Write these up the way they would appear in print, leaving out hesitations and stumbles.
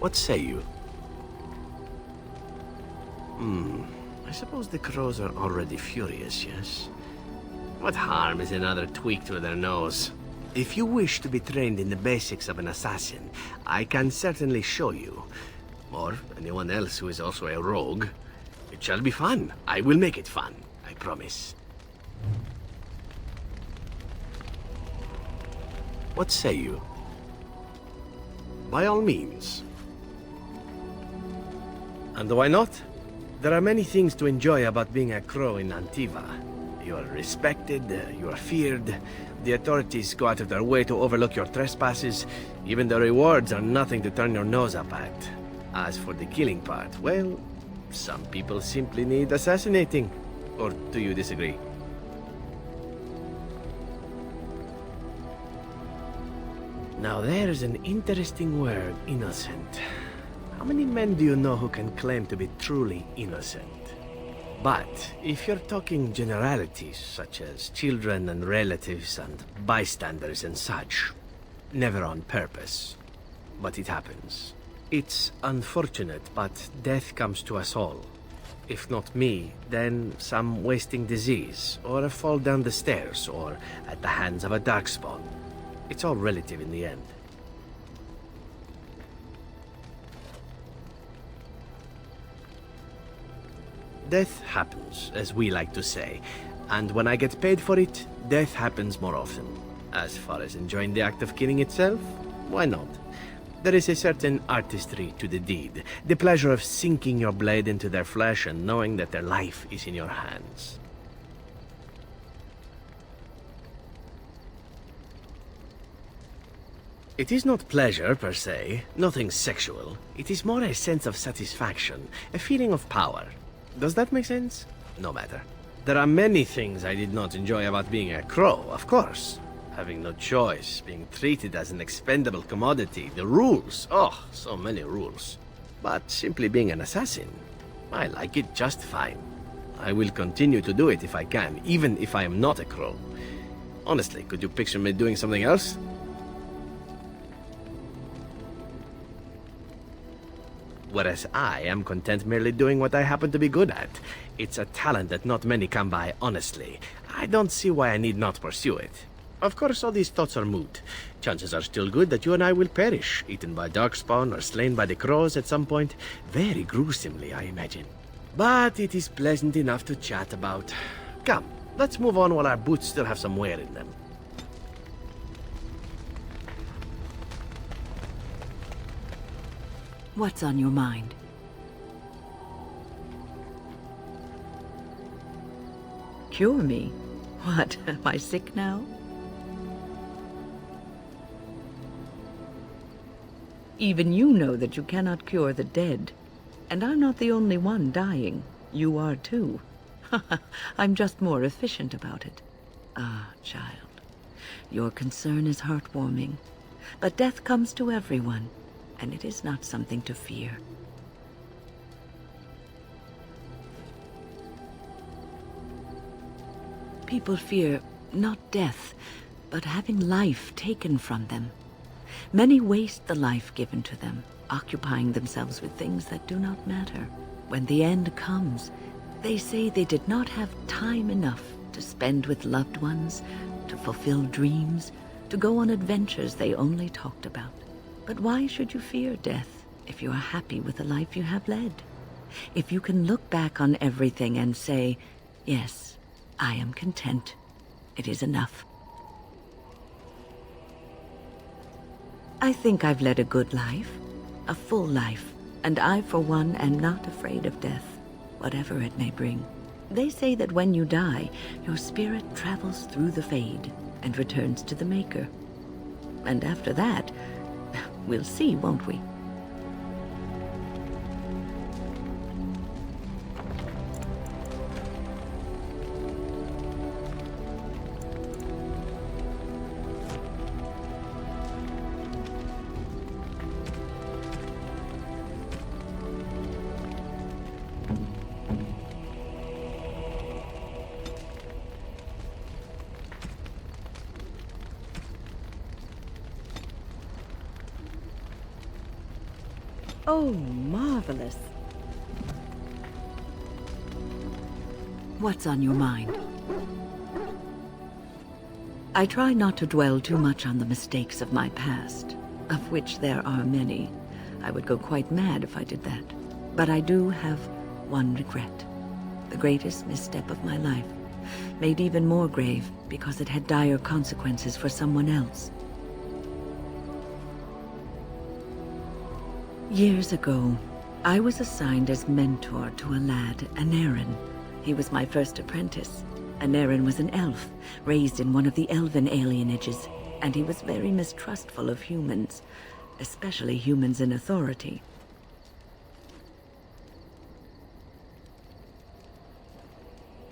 What say you? I suppose the crows are already furious, yes? What harm is another tweak to their nose? If you wish to be trained in the basics of an assassin, I can certainly show you. Or anyone else who is also a rogue. It shall be fun. I will make it fun. I promise. What say you? By all means. And why not? There are many things to enjoy about being a crow in Antiva. You are respected, you are feared. The authorities go out of their way to overlook your trespasses. Even the rewards are nothing to turn your nose up at. As for the killing part, well, some people simply need assassinating. Or do you disagree? Now there's an interesting word, innocent. How many men do you know who can claim to be truly innocent? But if you're talking generalities, such as children and relatives and bystanders and such, never on purpose. But it happens. It's unfortunate, but death comes to us all. If not me, then some wasting disease, or a fall down the stairs, or at the hands of a darkspawn. It's all relative in the end. Death happens, as we like to say, and when I get paid for it, death happens more often. As far as enjoying the act of killing itself, why not? There is a certain artistry to the deed, the pleasure of sinking your blade into their flesh and knowing that their life is in your hands. It is not pleasure, per se, nothing sexual. It is more a sense of satisfaction, a feeling of power. Does that make sense? No matter. There are many things I did not enjoy about being a crow, of course. Having no choice, being treated as an expendable commodity, the rules, oh, so many rules. But simply being an assassin, I like it just fine. I will continue to do it if I can, even if I am not a crow. Honestly, could you picture me doing something else? Whereas I am content merely doing what I happen to be good at. It's a talent that not many come by, honestly. I don't see why I need not pursue it. Of course, all these thoughts are moot. Chances are still good that you and I will perish, eaten by darkspawn or slain by the crows at some point. Very gruesomely, I imagine. But it is pleasant enough to chat about. Come, let's move on while our boots still have some wear in them. What's on your mind? Cure me? What, am I sick now? Even you know that you cannot cure the dead. And I'm not the only one dying. You are too. I'm just more efficient about it. Ah, child. Your concern is heartwarming. But death comes to everyone. And it is not something to fear. People fear not death, but having life taken from them. Many waste the life given to them, occupying themselves with things that do not matter. When the end comes, they say they did not have time enough to spend with loved ones, to fulfill dreams, to go on adventures they only talked about. But why should you fear death if you are happy with the life you have led? If you can look back on everything and say, yes, I am content. It is enough. I think I've led a good life, a full life, and I, for one, am not afraid of death, whatever it may bring. They say that when you die, your spirit travels through the fade and returns to the Maker. And after that, we'll see, won't we? Oh, marvelous. What's on your mind? I try not to dwell too much on the mistakes of my past, of which there are many. I would go quite mad if I did that. But I do have one regret. The greatest misstep of my life, made even more grave because it had dire consequences for someone else. Years ago, I was assigned as mentor to a lad, Denerim. He was my first apprentice. Denerim was an elf, raised in one of the elven alienages, and he was very mistrustful of humans, especially humans in authority.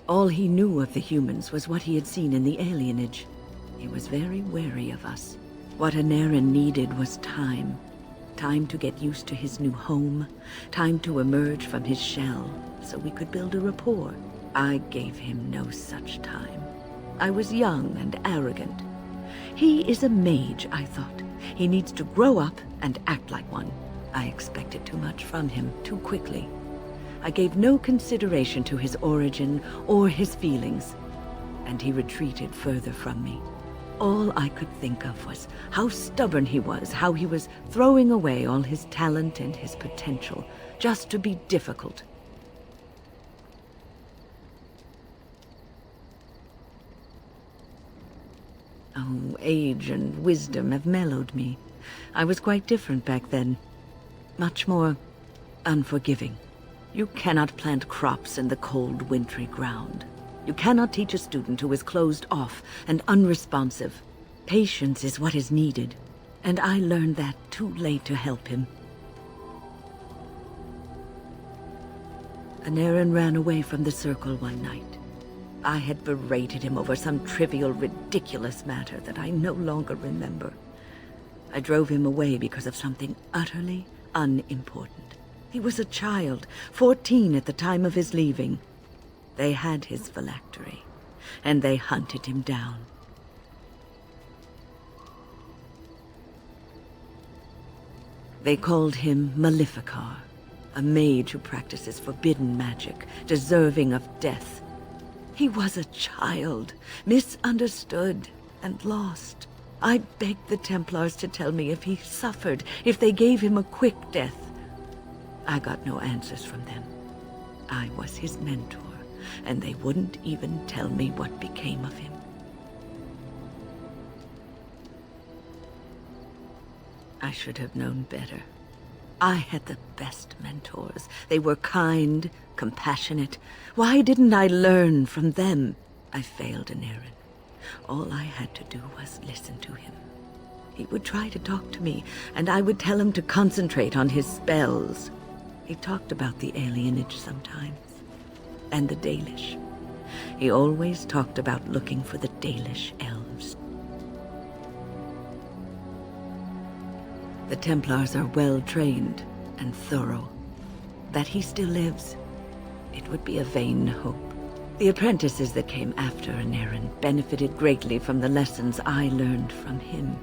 All he knew of the humans was what he had seen in the alienage. He was very wary of us. What Denerim needed was time. Time to get used to his new home, time to emerge from his shell, so we could build a rapport. I gave him no such time. I was young and arrogant. He is a mage, I thought. He needs to grow up and act like one. I expected too much from him too quickly. I gave no consideration to his origin or his feelings, and he retreated further from me. All I could think of was how stubborn he was, how he was throwing away all his talent and his potential just to be difficult. Oh, age and wisdom have mellowed me. I was quite different back then. Much more unforgiving. You cannot plant crops in the cold, wintry ground. You cannot teach a student who is closed off and unresponsive. Patience is what is needed, and I learned that too late to help him. Denerim ran away from the circle one night. I had berated him over some trivial, ridiculous matter that I no longer remember. I drove him away because of something utterly unimportant. He was a child, 14 at the time of his leaving. They had his phylactery, and they hunted him down. They called him Maleficar, a mage who practices forbidden magic, deserving of death. He was a child, misunderstood and lost. I begged the Templars to tell me if he suffered, if they gave him a quick death. I got no answers from them. I was his mentor, and they wouldn't even tell me what became of him. I should have known better. I had the best mentors. They were kind, compassionate. Why didn't I learn from them? I failed Denerim. All I had to do was listen to him. He would try to talk to me, and I would tell him to concentrate on his spells. He talked about the alienage sometimes, and the Dalish. He always talked about looking for the Dalish elves. The Templars are well trained and thorough. That he still lives, it would be a vain hope. The apprentices that came after Denerim benefited greatly from the lessons I learned from him.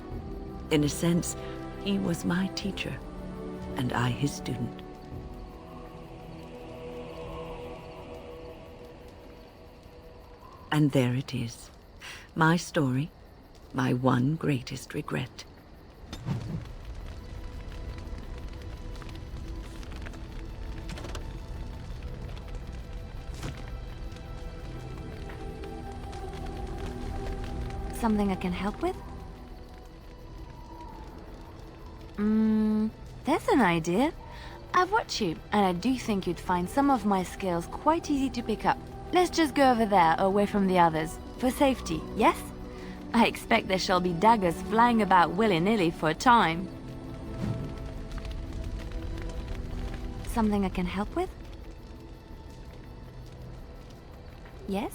In a sense, he was my teacher, and I his student. And there it is. My story, my one greatest regret. Something I can help with? There's an idea. I've watched you, and I do think you'd find some of my skills quite easy to pick up. Let's just go over there, away from the others. For safety, yes? I expect there shall be daggers flying about willy-nilly for a time. Something I can help with? Yes?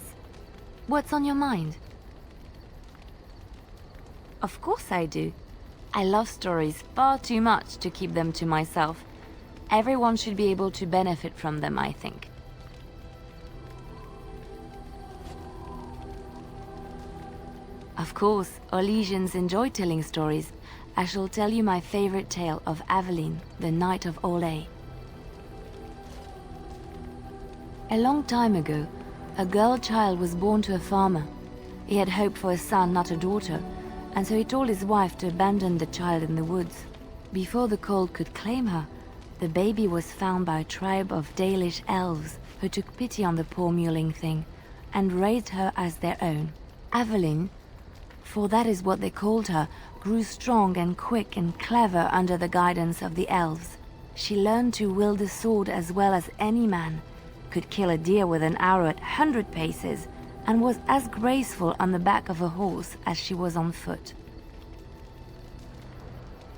What's on your mind? Of course I do. I love stories far too much to keep them to myself. Everyone should be able to benefit from them, I think. Of course, Orlesians enjoy telling stories. I shall tell you my favorite tale of Aveline, the Knight of Orlais. A long time ago, a girl child was born to a farmer. He had hoped for a son, not a daughter, and so he told his wife to abandon the child in the woods. Before the cold could claim her, the baby was found by a tribe of Dalish elves who took pity on the poor mewling thing and raised her as their own. Aveline, for that is what they called her, grew strong and quick and clever under the guidance of the elves. She learned to wield the sword as well as any man, could kill a deer with an arrow at 100 paces, and was as graceful on the back of a horse as she was on foot.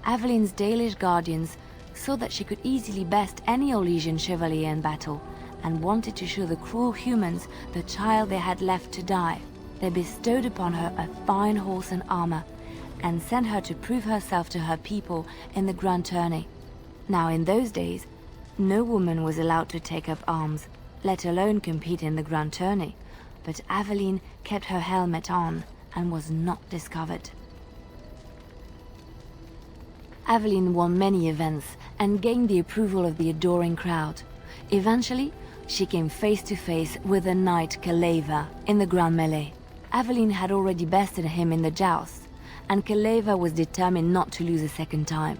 Aveline's Dalish guardians saw that she could easily best any Orlesian chevalier in battle, and wanted to show the cruel humans the child they had left to die. They bestowed upon her a fine horse and armor, and sent her to prove herself to her people in the grand tourney. Now in those days, no woman was allowed to take up arms, let alone compete in the grand tourney, but Aveline kept her helmet on and was not discovered. Aveline won many events and gained the approval of the adoring crowd. Eventually, she came face to face with the knight Kaleva in the grand melee. Aveline had already bested him in the jousts, and Kaleva was determined not to lose a second time.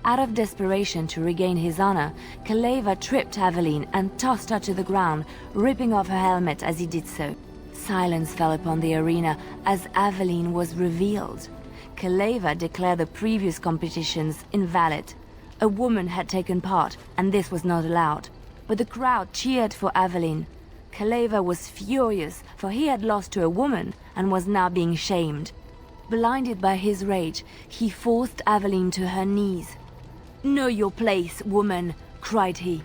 Out of desperation to regain his honor, Kaleva tripped Aveline and tossed her to the ground, ripping off her helmet as he did so. Silence fell upon the arena as Aveline was revealed. Kaleva declared the previous competitions invalid. A woman had taken part, and this was not allowed. But the crowd cheered for Aveline. Kaleva was furious, for he had lost to a woman and was now being shamed. Blinded by his rage, he forced Aveline to her knees. "Know your place, woman," cried he,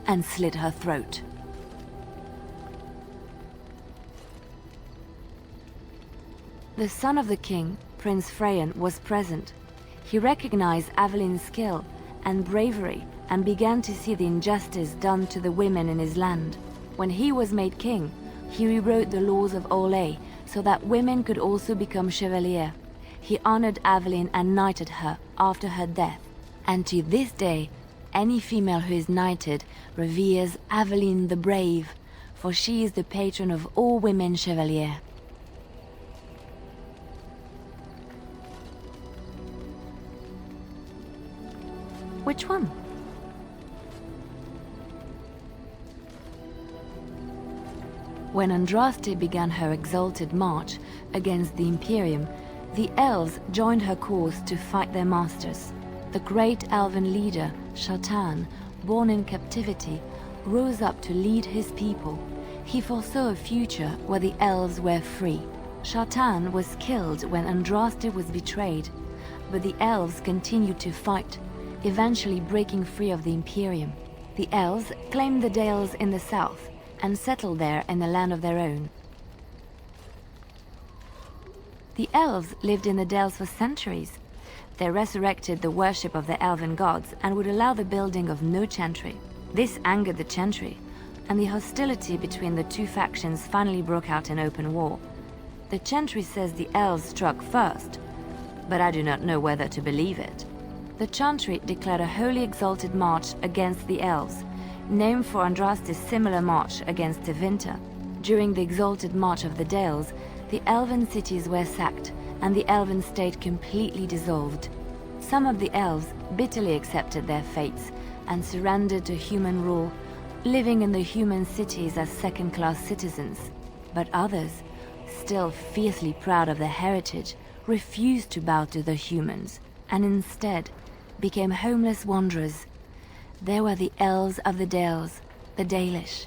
and slit her throat. The son of the king, Prince Freyan, was present. He recognized Aveline's skill and bravery and began to see the injustice done to the women in his land. When he was made king, he rewrote the laws of Orlais so that women could also become chevalier. He honored Aveline and knighted her after her death. And to this day, any female who is knighted reveres Aveline the Brave, for she is the patron of all women chevalier. Which one? When Andraste began her exalted march against the Imperium, the elves joined her cause to fight their masters. The great elven leader, Shatan, born in captivity, rose up to lead his people. He foresaw a future where the elves were free. Shatan was killed when Andraste was betrayed, but the elves continued to fight, eventually breaking free of the Imperium. The elves claimed the Dales in the south and settled there in the land of their own. The elves lived in the Dales for centuries. They resurrected the worship of the elven gods and would allow the building of no chantry. This angered the chantry, and the hostility between the two factions finally broke out in open war. The chantry says the elves struck first, but I do not know whether to believe it. The chantry declared a wholly exalted march against the elves, named for Andraste's similar march against Tevinter. During the exalted march of the Dales, the elven cities were sacked, and the elven state completely dissolved. Some of the elves bitterly accepted their fates and surrendered to human rule, living in the human cities as second-class citizens. But others, still fiercely proud of their heritage, refused to bow to the humans, and instead became homeless wanderers. They were the elves of the Dales, the Dalish.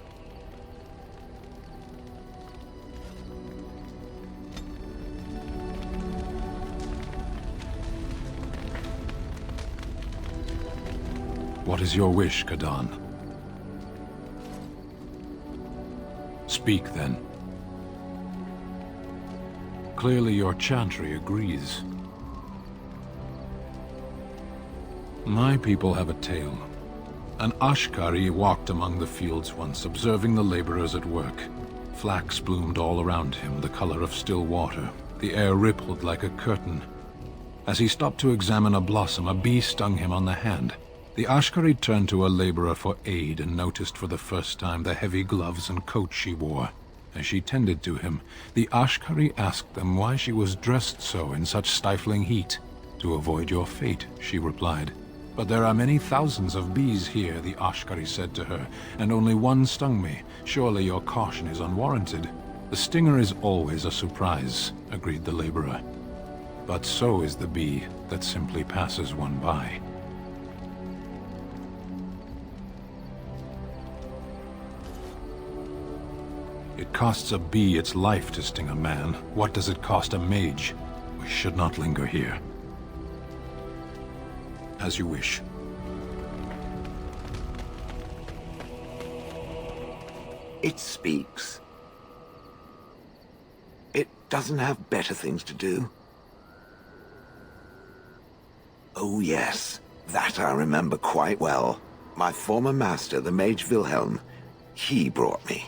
What is your wish, Kadan? Speak, then. Clearly your chantry agrees. My people have a tale. An Ashkari walked among the fields once, observing the laborers at work. Flax bloomed all around him, the color of still water. The air rippled like a curtain. As he stopped to examine a blossom, a bee stung him on the hand. The Ashkari turned to a laborer for aid and noticed for the first time the heavy gloves and coat she wore. As she tended to him, the Ashkari asked them why she was dressed so in such stifling heat. "To avoid your fate," she replied. "But there are many thousands of bees here," the Ashkari said to her, "and only one stung me. Surely your caution is unwarranted." "The stinger is always a surprise," agreed the laborer. "But so is the bee that simply passes one by." It costs a bee its life to sting a man. What does it cost a mage? We should not linger here. As you wish. It speaks. It doesn't have better things to do. Oh yes, that I remember quite well. My former master, the mage Wilhelm, he brought me.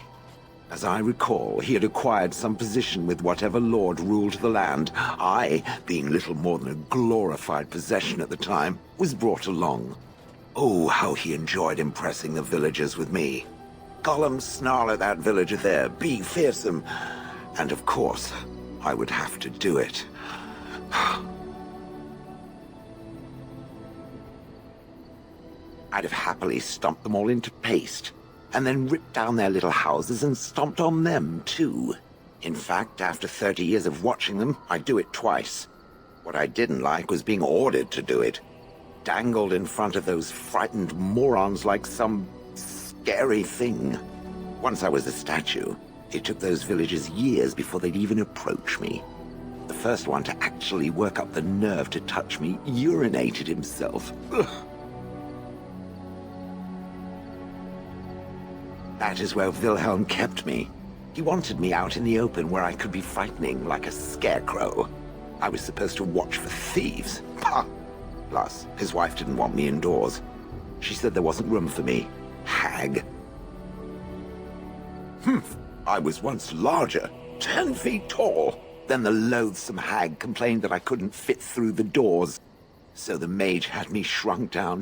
As I recall, he had acquired some position with whatever lord ruled the land. I, being little more than a glorified possession at the time, was brought along. Oh, how he enjoyed impressing the villagers with me. Gollum snarl at that villager there, be fearsome. And of course, I would have to do it. I'd have happily stomped them all into paste, and then ripped down their little houses and stomped on them, too. In fact, after 30 years of watching them, I'd do it twice. What I didn't like was being ordered to do it. Dangled in front of those frightened morons like some scary thing. Once I was a statue, it took those villagers years before they'd even approach me. The first one to actually work up the nerve to touch me urinated himself. Ugh. That is where Wilhelm kept me. He wanted me out in the open where I could be frightening like a scarecrow. I was supposed to watch for thieves. Pah! Plus, his wife didn't want me indoors. She said there wasn't room for me. Hag. Humph! I was once larger, 10 feet tall. Then the loathsome hag complained that I couldn't fit through the doors. So the mage had me shrunk down.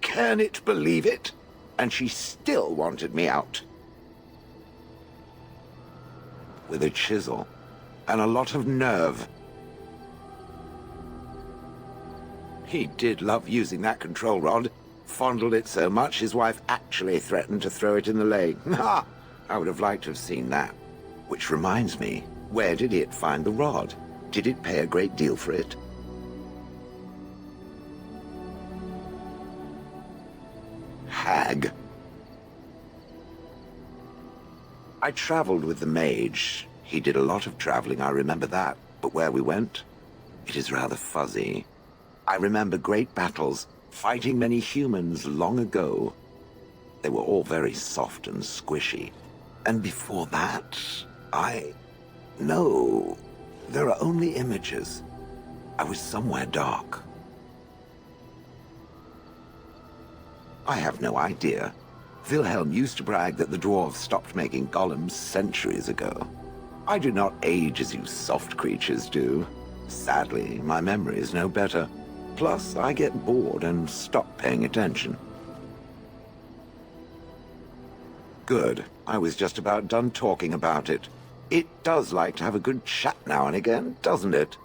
Can it believe it? And she still wanted me out. With a chisel and a lot of nerve. He did love using that control rod. Fondled it so much his wife actually threatened to throw it in the lake. Ha! I would have liked to have seen that. Which reminds me, where did it find the rod? Did it pay a great deal for it? Hag. I traveled with the mage. He did a lot of traveling, I remember that. But where we went, it is rather fuzzy. I remember great battles, fighting many humans long ago. They were all very soft and squishy. And before that, No, there are only images. I was somewhere dark. I have no idea. Wilhelm used to brag that the dwarves stopped making golems centuries ago. I do not age as you soft creatures do. Sadly, my memory is no better. Plus, I get bored and stop paying attention. Good. I was just about done talking about it. It does like to have a good chat now and again, doesn't it?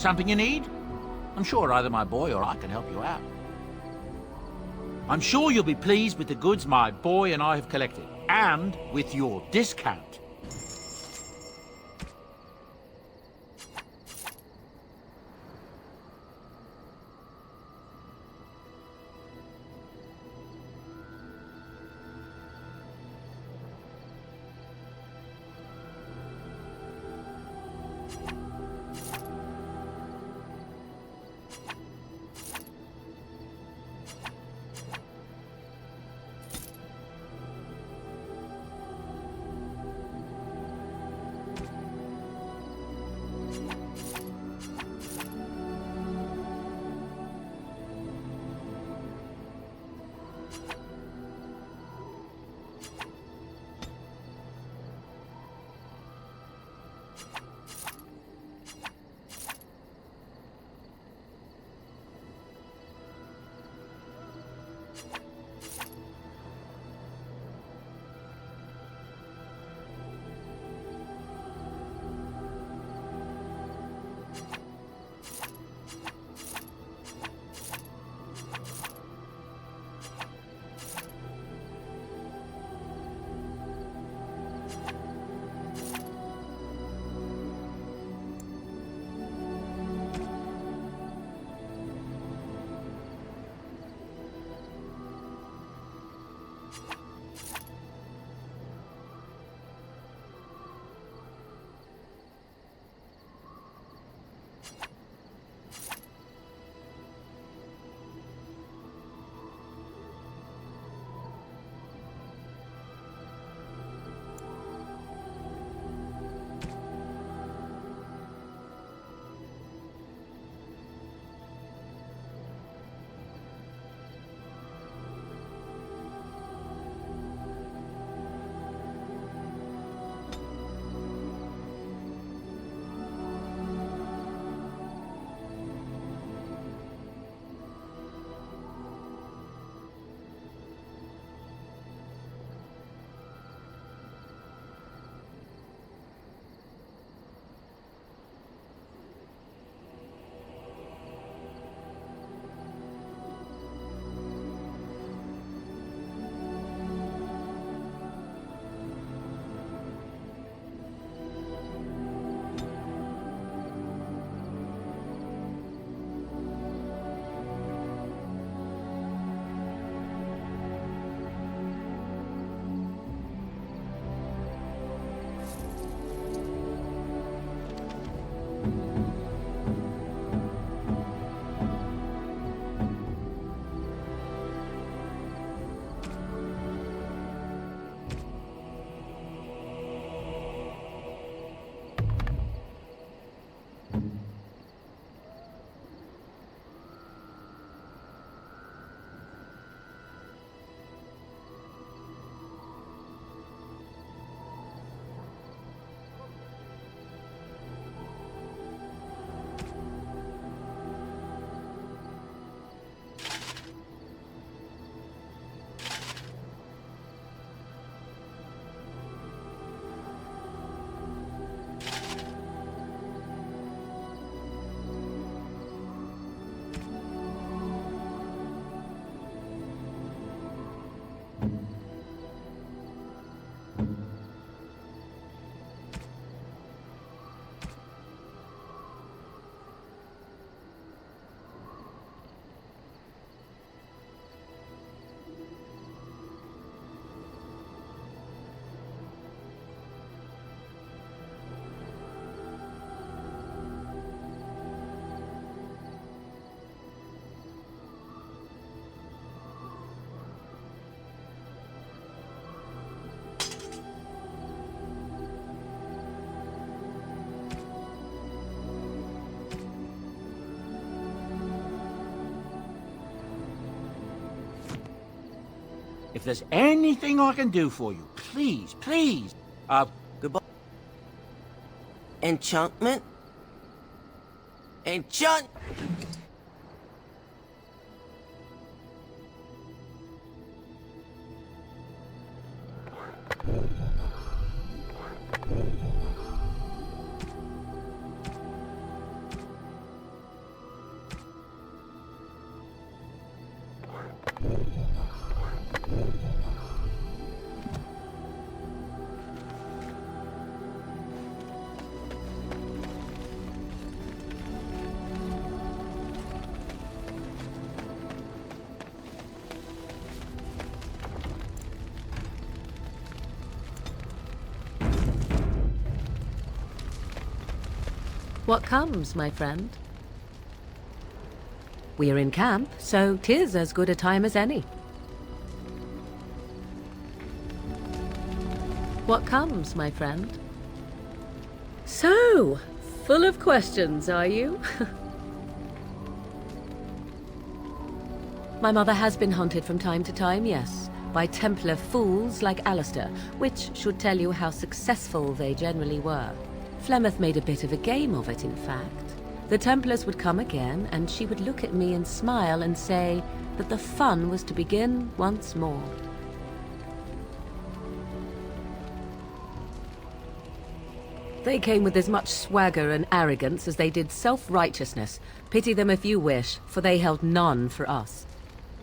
Something you need? I'm sure either my boy or I can help you out. I'm sure you'll be pleased with the goods my boy and I have collected, and with your discount. If there's anything I can do for you, please, please. Goodbye. Enchantment? Enchant... What comes, my friend? We are in camp, so 'tis as good a time as any. What comes, my friend? So, full of questions, are you? My mother has been hunted from time to time, yes, by Templar fools like Alistair, which should tell you how successful they generally were. Flemeth made a bit of a game of it, in fact. The Templars would come again, and she would look at me and smile and say that the fun was to begin once more. They came with as much swagger and arrogance as they did self-righteousness. Pity them if you wish, for they held none for us.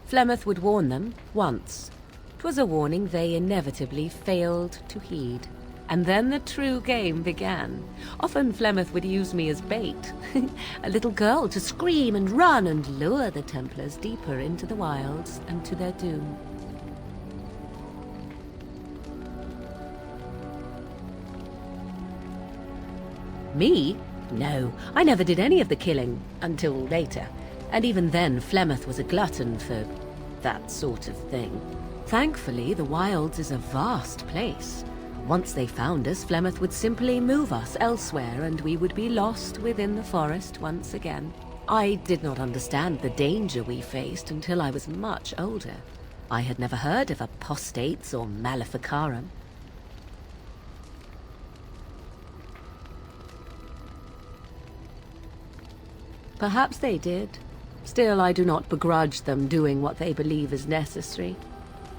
Flemeth would warn them, once. 'Twas a warning they inevitably failed to heed. And then the true game began. Often Flemeth would use me as bait. A little girl to scream and run and lure the Templars deeper into the wilds and to their doom. Me? No, I never did any of the killing, until later. And even then, Flemeth was a glutton for that sort of thing. Thankfully, the wilds is a vast place. Once they found us, Flemeth would simply move us elsewhere, and we would be lost within the forest once again. I did not understand the danger we faced until I was much older. I had never heard of apostates or maleficarum. Perhaps they did. Still, I do not begrudge them doing what they believe is necessary.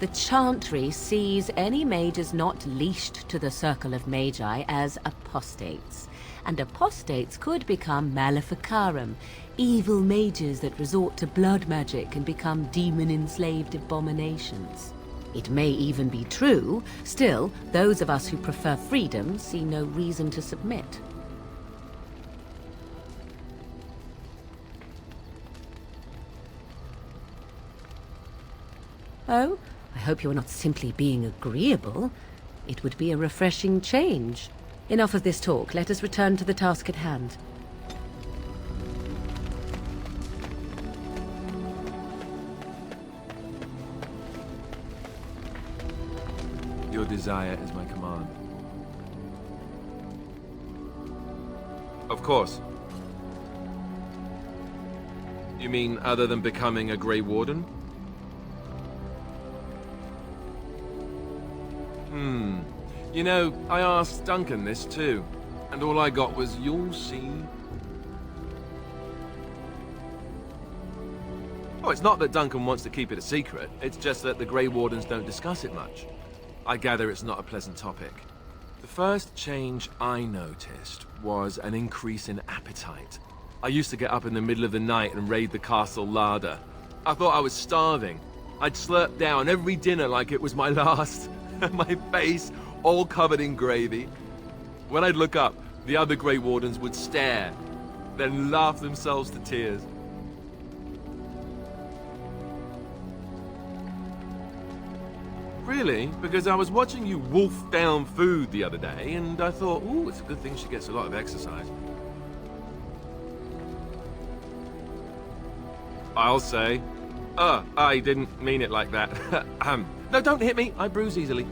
The Chantry sees any mages not leashed to the Circle of Magi as apostates, and apostates could become maleficarum, evil mages that resort to blood magic and become demon-enslaved abominations. It may even be true. Still, those of us who prefer freedom see no reason to submit. Oh, I hope you are not simply being agreeable. It would be a refreshing change. Enough of this talk. Let us return to the task at hand. Your desire is my command. Of course. You mean other than becoming a Grey Warden? You know, I asked Duncan this too, and all I got was, "You'll see." Oh, it's not that Duncan wants to keep it a secret, it's just that the Grey Wardens don't discuss it much. I gather it's not a pleasant topic. The first change I noticed was an increase in appetite. I used to get up in the middle of the night and raid the castle larder. I thought I was starving. I'd slurp down every dinner like it was my last. My face all covered in gravy. When I'd look up, the other Grey Wardens would stare, then laugh themselves to tears. Really? Because I was watching you wolf down food the other day, and I thought, ooh, it's a good thing she gets a lot of exercise. I'll say, I didn't mean it like that. No, don't hit me, I bruise easily.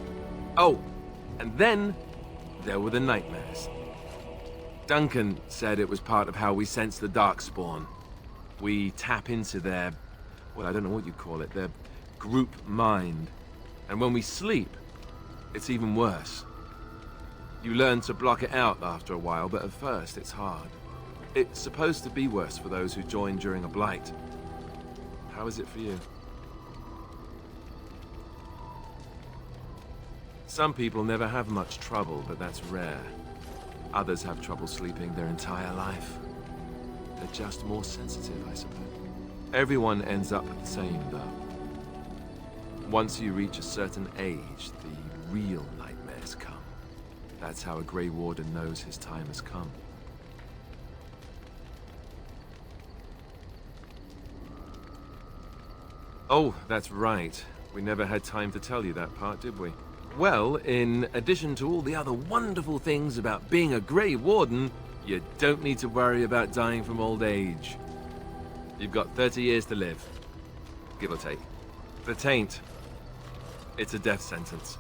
Oh, and then there were the nightmares. Duncan said it was part of how we sense the Darkspawn. We tap into their, well, I don't know what you call it, their group mind. And when we sleep, it's even worse. You learn to block it out after a while, but at first it's hard. It's supposed to be worse for those who join during a blight. How is it for you? Some people never have much trouble, but that's rare. Others have trouble sleeping their entire life. They're just more sensitive, I suppose. Everyone ends up the same, though. Once you reach a certain age, the real nightmares come. That's how a Grey Warden knows his time has come. Oh, that's right. We never had time to tell you that part, did we? Well, in addition to all the other wonderful things about being a Grey Warden, You don't need to worry about dying from old age. You've got 30 years to live, give or take. The taint, it's a death sentence.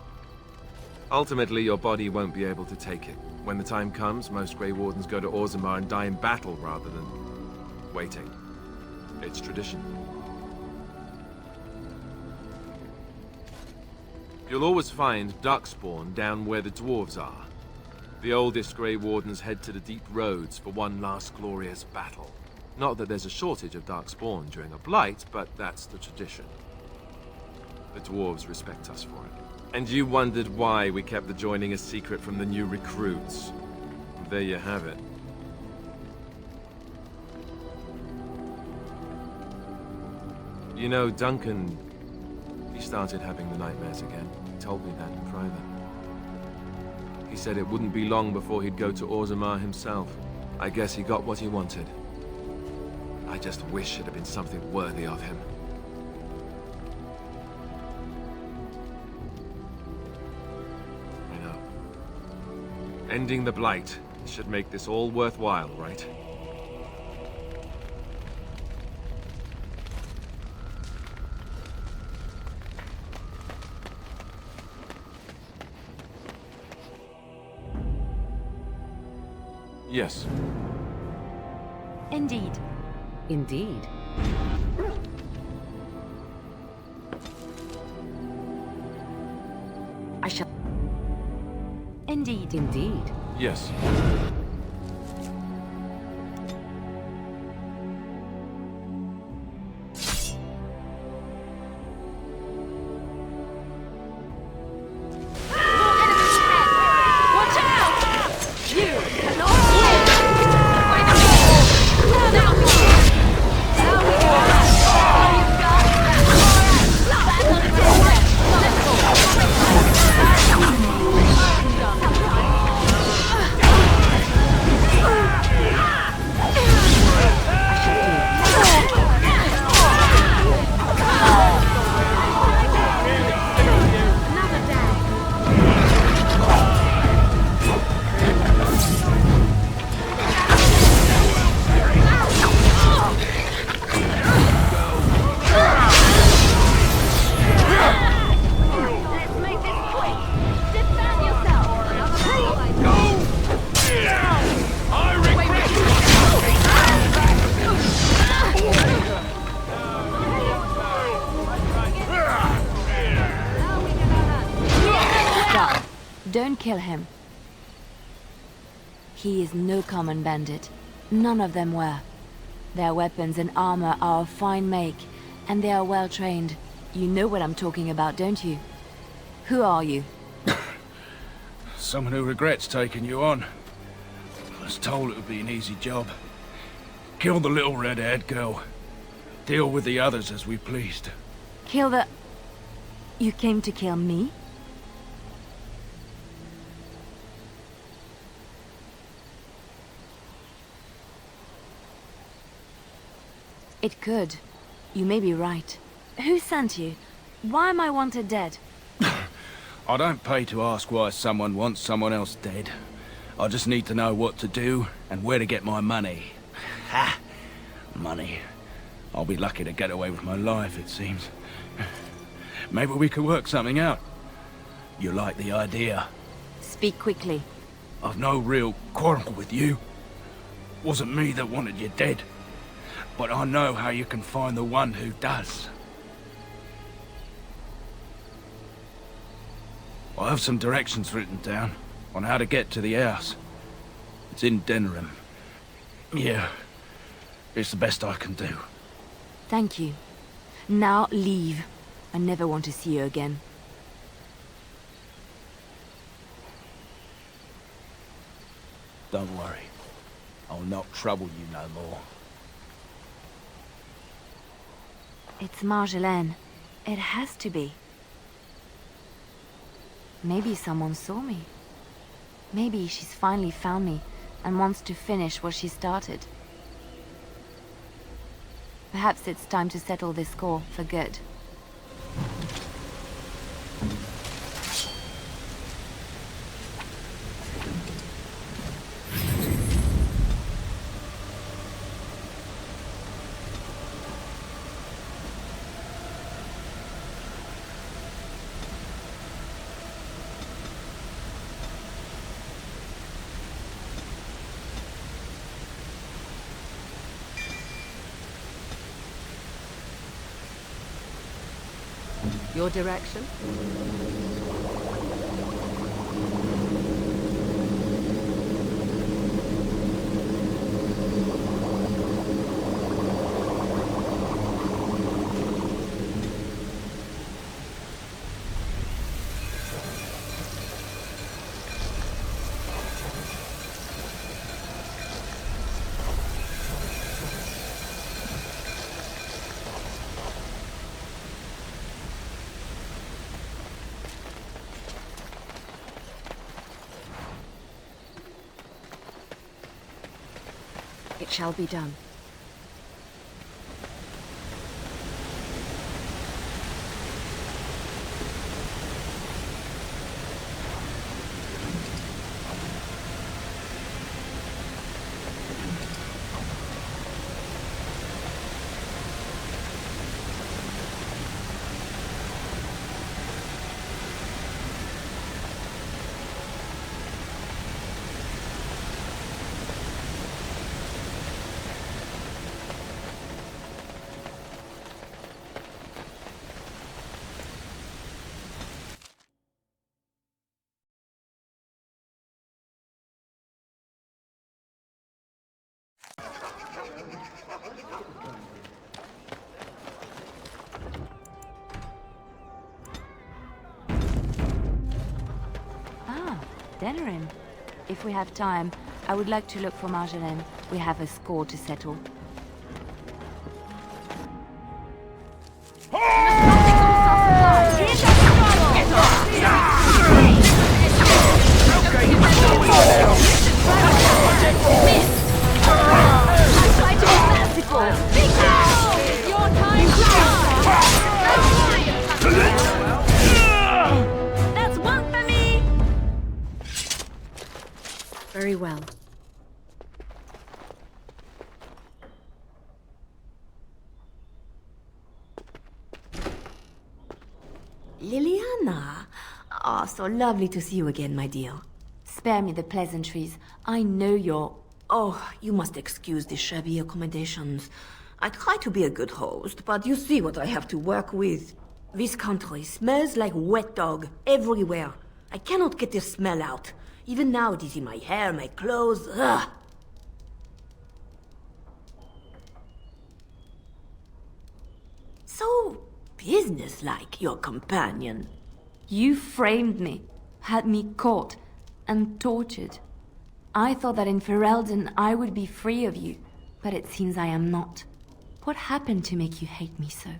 Ultimately, your body won't be able to take it. When the time comes, most Grey Wardens go to Orzammar and die in battle rather than waiting. It's tradition. You'll always find Darkspawn down where the dwarves are. The oldest Grey Wardens head to the deep roads for one last glorious battle. Not that there's a shortage of Darkspawn during a blight, but that's the tradition. The dwarves respect us for it. And you wondered why we kept the joining a secret from the new recruits. There you have it. You know, Duncan, he started having the nightmares again. He told me that in private. He said it wouldn't be long before he'd go to Orzammar himself. I guess he got what he wanted. I just wish it had been something worthy of him. I know. Ending the Blight should make this all worthwhile, right? Yes. Indeed. Indeed. I shall... Indeed. Indeed. Yes. Don't kill him. He is no common bandit. None of them were. Their weapons and armor are of fine make, and they are well trained. You know what I'm talking about, don't you? Who are you? Someone who regrets taking you on. I was told it would be an easy job. Kill the little red-haired girl. Deal with the others as we pleased. Kill the... You came to kill me? It could. You may be right. Who sent you? Why am I wanted dead? I don't pay to ask why someone wants someone else dead. I just need to know what to do and where to get my money. Ha! Money. I'll be lucky to get away with my life, it seems. Maybe we could work something out. You like the idea? Speak quickly. I've no real quarrel with you. Wasn't me that wanted you dead. But I know how you can find the one who does. I have some directions written down on how to get to the house. It's in Denerim. Yeah, it's the best I can do. Thank you. Now leave. I never want to see you again. Don't worry. I'll not trouble you no more. It's Marjolaine. It has to be. Maybe someone saw me. Maybe she's finally found me and wants to finish what she started. Perhaps it's time to settle this score for good. Your direction? It shall be done. Denerim. If we have time, I would like to look for Marjolaine. We have a score to settle. Very well. Liliana! Ah, so lovely to see you again, my dear. Spare me the pleasantries. I know you're... Oh, you must excuse the shabby accommodations. I try to be a good host, but you see what I have to work with. This country smells like wet dog everywhere. I cannot get the smell out. Even now it is in my hair, my clothes, ugh! So businesslike, your companion. You framed me, had me caught, and tortured. I thought that in Ferelden I would be free of you, but it seems I am not. What happened to make you hate me so?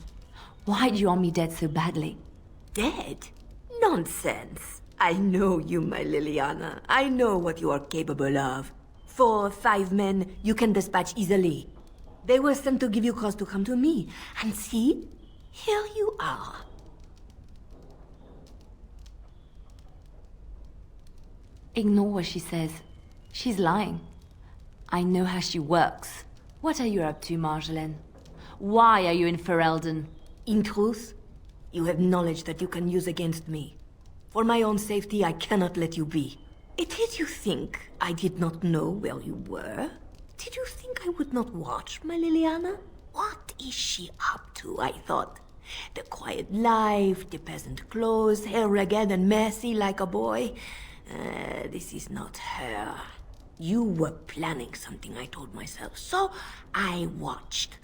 Why do you want me dead so badly? Dead? Nonsense. I know you, my Liliana. I know what you are capable of. 4 or 5 men you can dispatch easily. They were sent to give you cause to come to me. And see, here you are. Ignore what she says. She's lying. I know how she works. What are you up to, Marjolaine? Why are you in Ferelden? In truth, you have knowledge that you can use against me. For my own safety, I cannot let you be. Did you think I did not know where you were? Did you think I would not watch, my Liliana? What is she up to, I thought? The quiet life, the peasant clothes, hair ragged and messy like a boy. This is not her. You were planning something, I told myself, so I watched.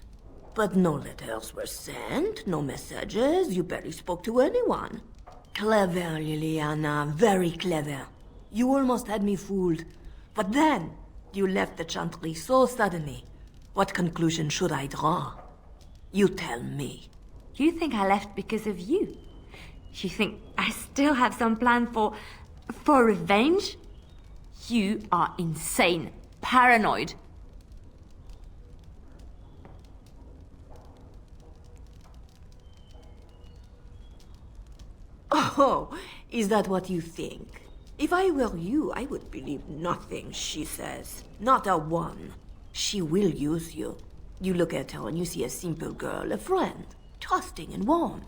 But no letters were sent, no messages, you barely spoke to anyone. Clever, Liliana, very clever. You almost had me fooled. But then, you left the Chantry so suddenly. What conclusion should I draw? You tell me. You think I left because of you? You think I still have some plan for revenge? You are insane, paranoid. Oh, is that what you think? If I were you, I would believe nothing she says. Not a one. She will use you. You look at her and you see a simple girl, a friend, trusting and warm.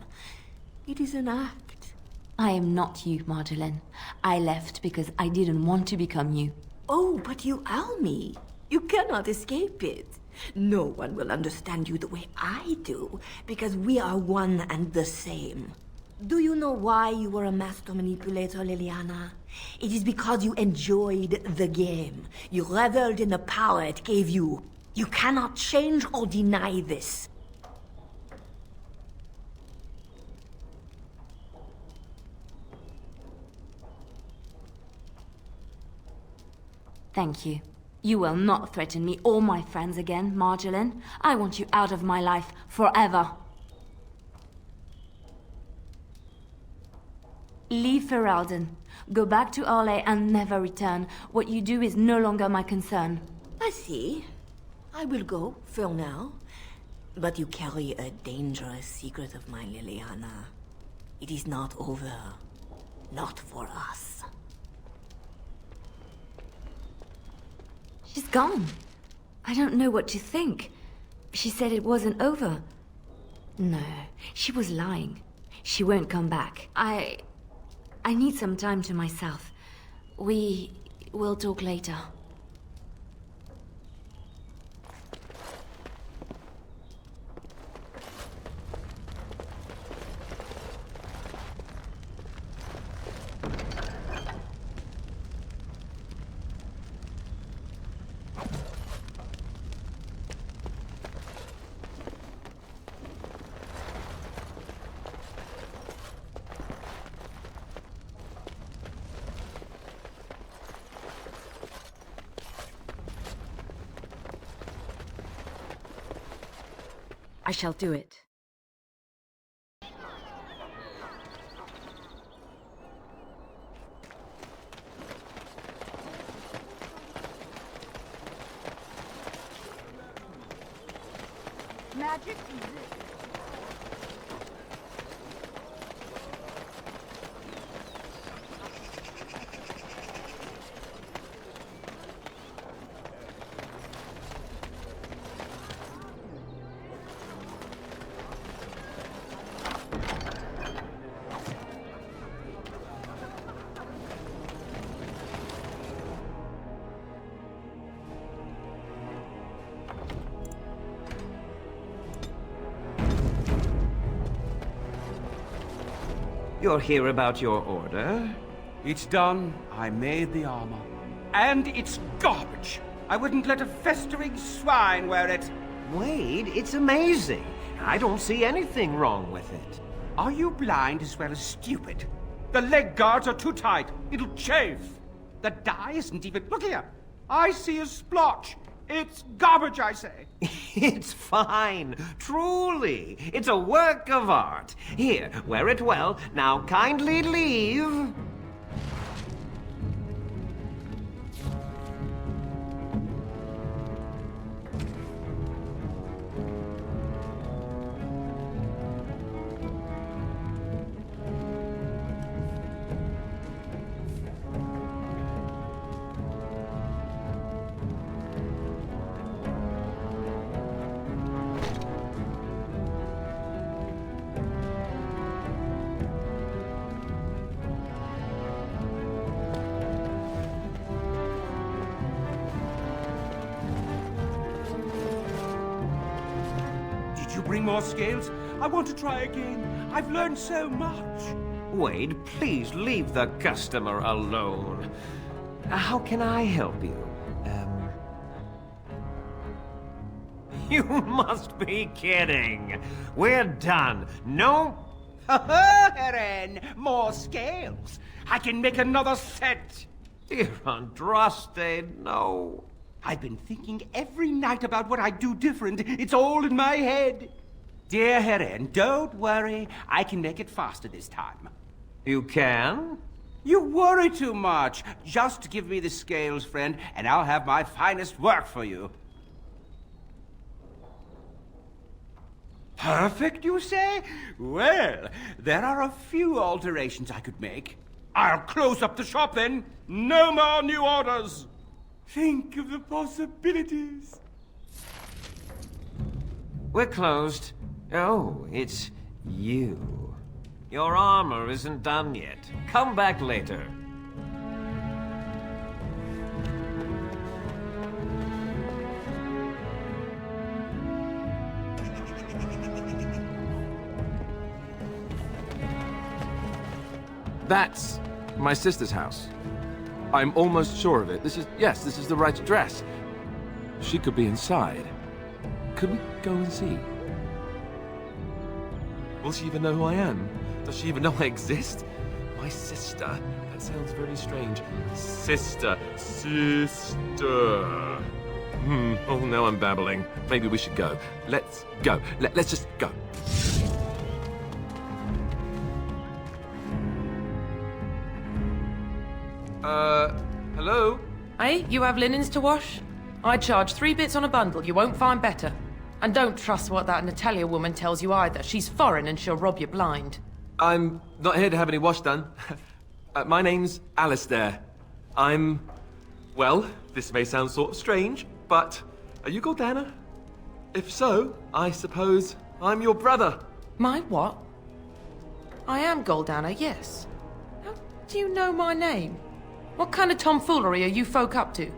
It is an act. I am not you, Marjolaine. I left because I didn't want to become you. Oh, but you are me. You cannot escape it. No one will understand you the way I do, because we are one and the same. Do you know why you were a master manipulator, Liliana? It is because you enjoyed the game. You reveled in the power it gave you. You cannot change or deny this. Thank you. You will not threaten me or my friends again, Marjolaine. I want you out of my life forever. Leave Ferelden. Go back to Arlay and never return. What you do is no longer my concern. I see. I will go, for now. But you carry a dangerous secret of mine, Liliana. It is not over. Not for us. She's gone. I don't know what to think. She said it wasn't over. No, she was lying. She won't come back. I need some time to myself. We will talk later. I shall do it. Magic exists. You're here about your order? It's done. I made the armor. And it's garbage. I wouldn't let a festering swine wear it. Wade, it's amazing. I don't see anything wrong with it. Are you blind as well as stupid? The leg guards are too tight. It'll chafe. The dye isn't even... Look here. I see a splotch. It's garbage, I say. It's fine. Truly. It's a work of art. Here, wear it well. Now kindly leave. Bring more scales? I want to try again. I've learned so much. Wade, please leave the customer alone. How can I help you? You must be kidding. We're done. No? Heren, more scales. I can make another set. Dear Andraste, no. I've been thinking every night about what I'd do different. It's all in my head. Dear Heren, don't worry. I can make it faster this time. You can? You worry too much. Just give me the scales, friend, and I'll have my finest work for you. Perfect, you say? Well, there are a few alterations I could make. I'll close up the shop then. No more new orders. Think of the possibilities. We're closed. Oh, it's you. Your armor isn't done yet. Come back later. That's my sister's house. I'm almost sure of it. This is the right address. She could be inside. Could we go and see? Will she even know who I am? Does she even know I exist? My sister? That sounds very strange. Sister. Oh, now I'm babbling. Maybe we should go. Let's go. Let's just go. Hello? Hey, you have linens to wash? I charge 3 bits on a bundle. You won't find better. And don't trust what that Natalia woman tells you either. She's foreign and she'll rob you blind. I'm not here to have any wash done. My name's Alistair. Well, this may sound sort of strange, but are you Goldana? If so, I suppose I'm your brother. My what? I am Goldana, yes. How do you know my name? What kind of tomfoolery are you folk up to?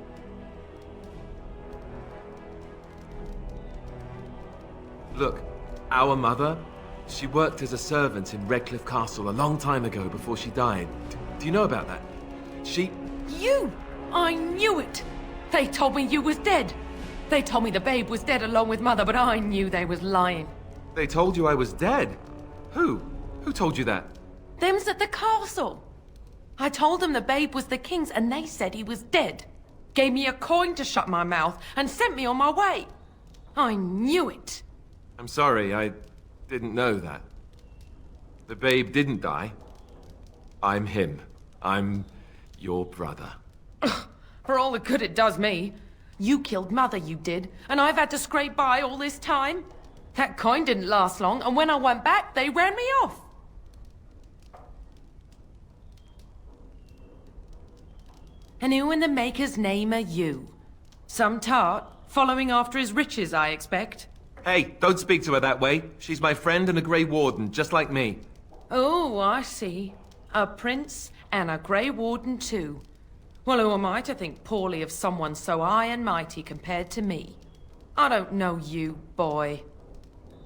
Look, our mother, she worked as a servant in Redcliffe Castle a long time ago before she died. Do you know about that? You! I knew it! They told me you was dead. They told me the babe was dead along with mother, but I knew they was lying. They told you I was dead? Who? Who told you that? Them's at the castle. I told them the babe was the king's and they said he was dead. Gave me a coin to shut my mouth and sent me on my way. I knew it. I'm sorry, I didn't know that. The babe didn't die. I'm him. I'm your brother. For all the good it does me. You killed mother, you did, and I've had to scrape by all this time. That coin didn't last long, and when I went back, they ran me off. And who in the maker's name are you? Some tart, following after his riches, I expect. Hey, don't speak to her that way. She's my friend and a Grey Warden, just like me. Oh, I see. A prince and a Grey Warden too. Well, who am I to think poorly of someone so high and mighty compared to me? I don't know you, boy.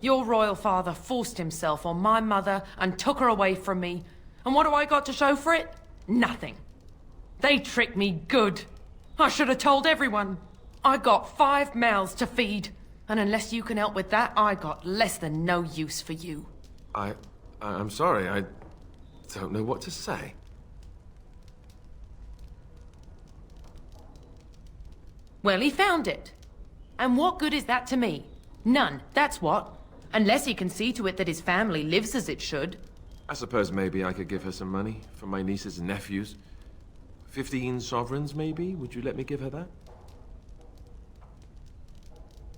Your royal father forced himself on my mother and took her away from me. And what do I got to show for it? Nothing. They tricked me good. I should have told everyone. I got 5 mouths to feed. And unless you can help with that, I got less than no use for you. I'm sorry, I don't know what to say. Well, he found it. And what good is that to me? None, that's what. Unless he can see to it that his family lives as it should. I suppose maybe I could give her some money for my nieces and nephews. 15 sovereigns, maybe? Would you let me give her that?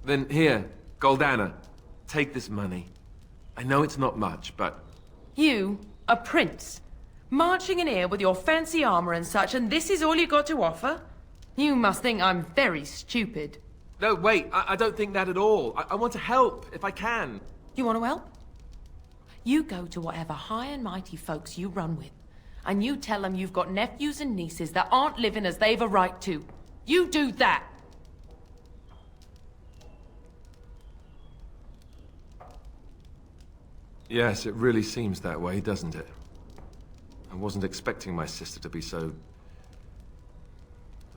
Then here, Goldana, take this money. I know it's not much, but... You, a prince, marching in here with your fancy armor and such, and this is all you got to offer? You must think I'm very stupid. No, wait, I don't think that at all. I want to help, if I can. You want to help? You go to whatever high and mighty folks you run with, and you tell them you've got nephews and nieces that aren't living as they've a right to. You do that! Yes, it really seems that way, doesn't it? I wasn't expecting my sister to be so...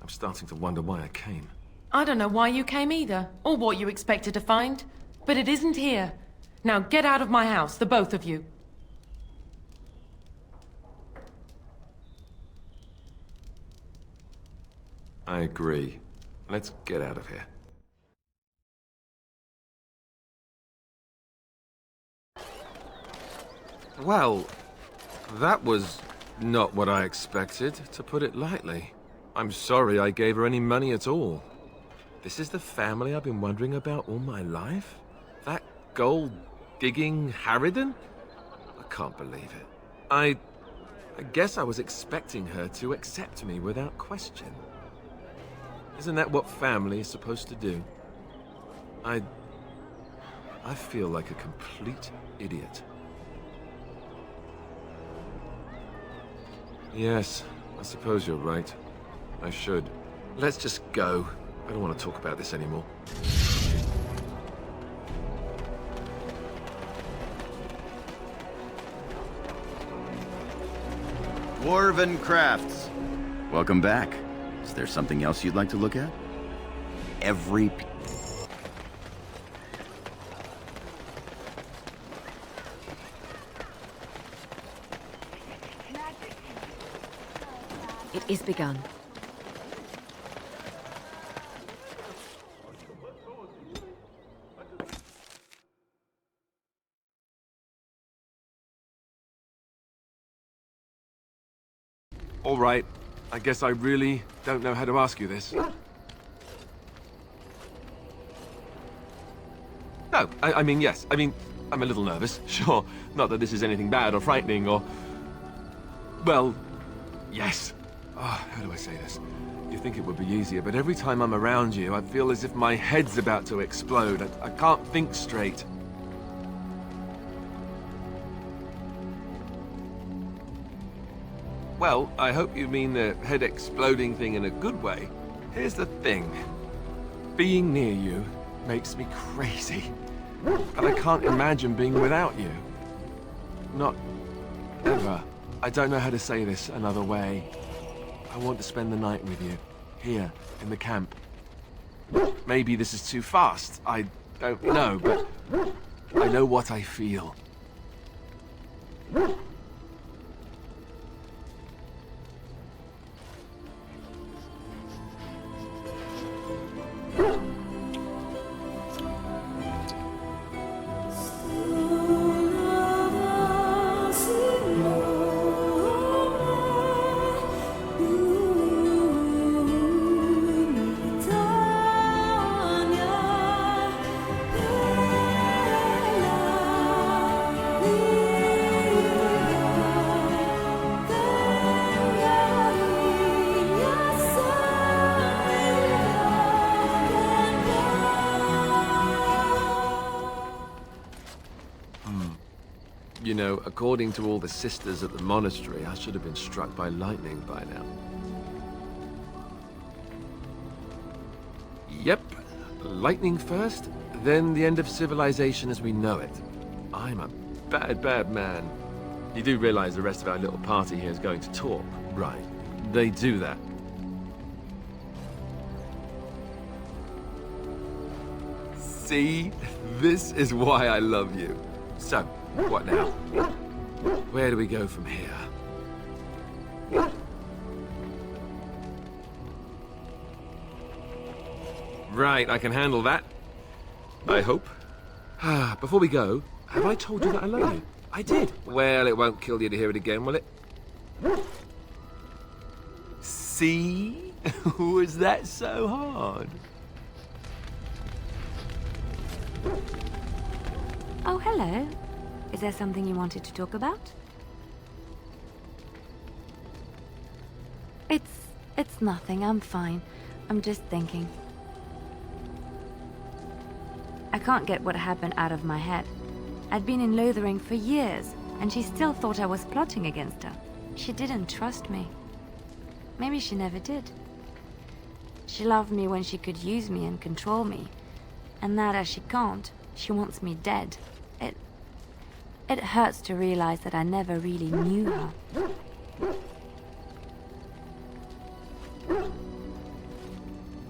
I'm starting to wonder why I came. I don't know why you came either, or what you expected to find. But it isn't here. Now get out of my house, the both of you. I agree. Let's get out of here. Well, that was not what I expected, to put it lightly. I'm sorry I gave her any money at all. This is the family I've been wondering about all my life? That gold-digging harridan? I can't believe it. I guess I was expecting her to accept me without question. Isn't that what family is supposed to do? I feel like a complete idiot. Yes, I suppose you're right. I should. Let's just go. I don't want to talk about this anymore. Dwarven Crafts. Welcome back. Is there something else you'd like to look at? Every... It is begun. All right. I guess I really don't know how to ask you this. No, I mean, yes. I mean, I'm a little nervous, sure. Not that this is anything bad or frightening or... Well, yes. Oh, how do I say this? You think it would be easier, but every time I'm around you, I feel as if my head's about to explode. I can't think straight. Well, I hope you mean the head exploding thing in a good way. Here's the thing. Being near you makes me crazy. And I can't imagine being without you. Not ever. I don't know how to say this another way. I want to spend the night with you, here, in the camp. Maybe this is too fast. I don't know, but I know what I feel. You know, according to all the sisters at the monastery, I should have been struck by lightning by now. Yep. Lightning first, then the end of civilization as we know it. I'm a bad, bad man. You do realize the rest of our little party here is going to talk, right? They do that. See? This is why I love you. So, what now? Where do we go from here? Right, I can handle that. I hope. Before we go, have I told you that I love you? I did. Well, it won't kill you to hear it again, will it? See? Was that so hard? Oh, hello. Is there something you wanted to talk about? It's nothing. I'm fine. I'm just thinking. I can't get what happened out of my head. I'd been in Lothering for years, and she still thought I was plotting against her. She didn't trust me. Maybe she never did. She loved me when she could use me and control me. And now that she can't, she wants me dead. It hurts to realize that I never really knew her.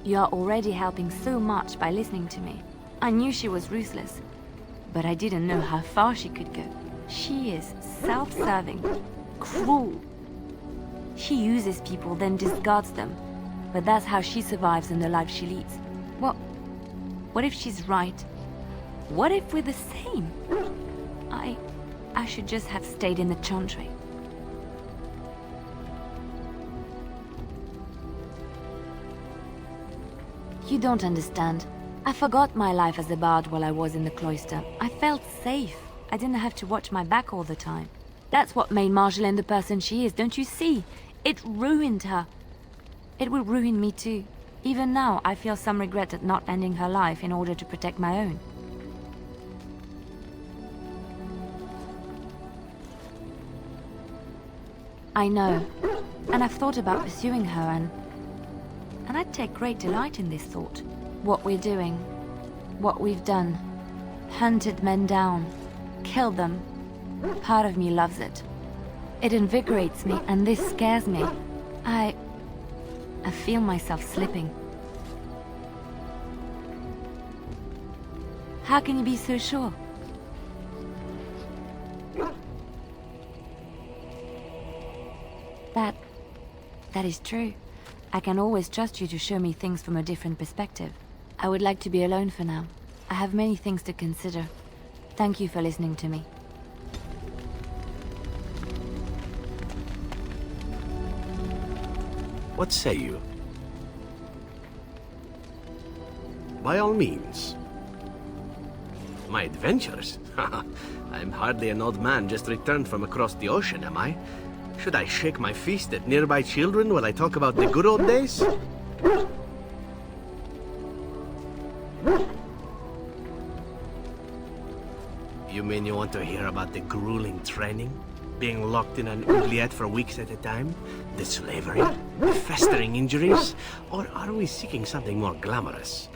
You are already helping so much by listening to me. I knew she was ruthless, but I didn't know how far she could go. She is self-serving, cruel. She uses people, then discards them. But that's how she survives in the life she leads. What if she's right? What if we're the same? I should just have stayed in the Chantry. You don't understand. I forgot my life as a bard while I was in the cloister. I felt safe. I didn't have to watch my back all the time. That's what made Marjolaine the person she is, don't you see? It ruined her. It will ruin me too. Even now, I feel some regret at not ending her life in order to protect my own. I know, and I've thought about pursuing her, and I take great delight in this thought. What we're doing, what we've done, hunted men down, killed them. Part of me loves it. It invigorates me, and this scares me. I feel myself slipping. How can you be so sure? That is true. I can always trust you to show me things from a different perspective. I would like to be alone for now. I have many things to consider. Thank you for listening to me. What say you? By all means. My adventures? I'm hardly an old man just returned from across the ocean, am I? Should I shake my fist at nearby children while I talk about the good old days? You mean you want to hear about the grueling training? Being locked in an oubliette for weeks at a time? The slavery? The festering injuries? Or are we seeking something more glamorous?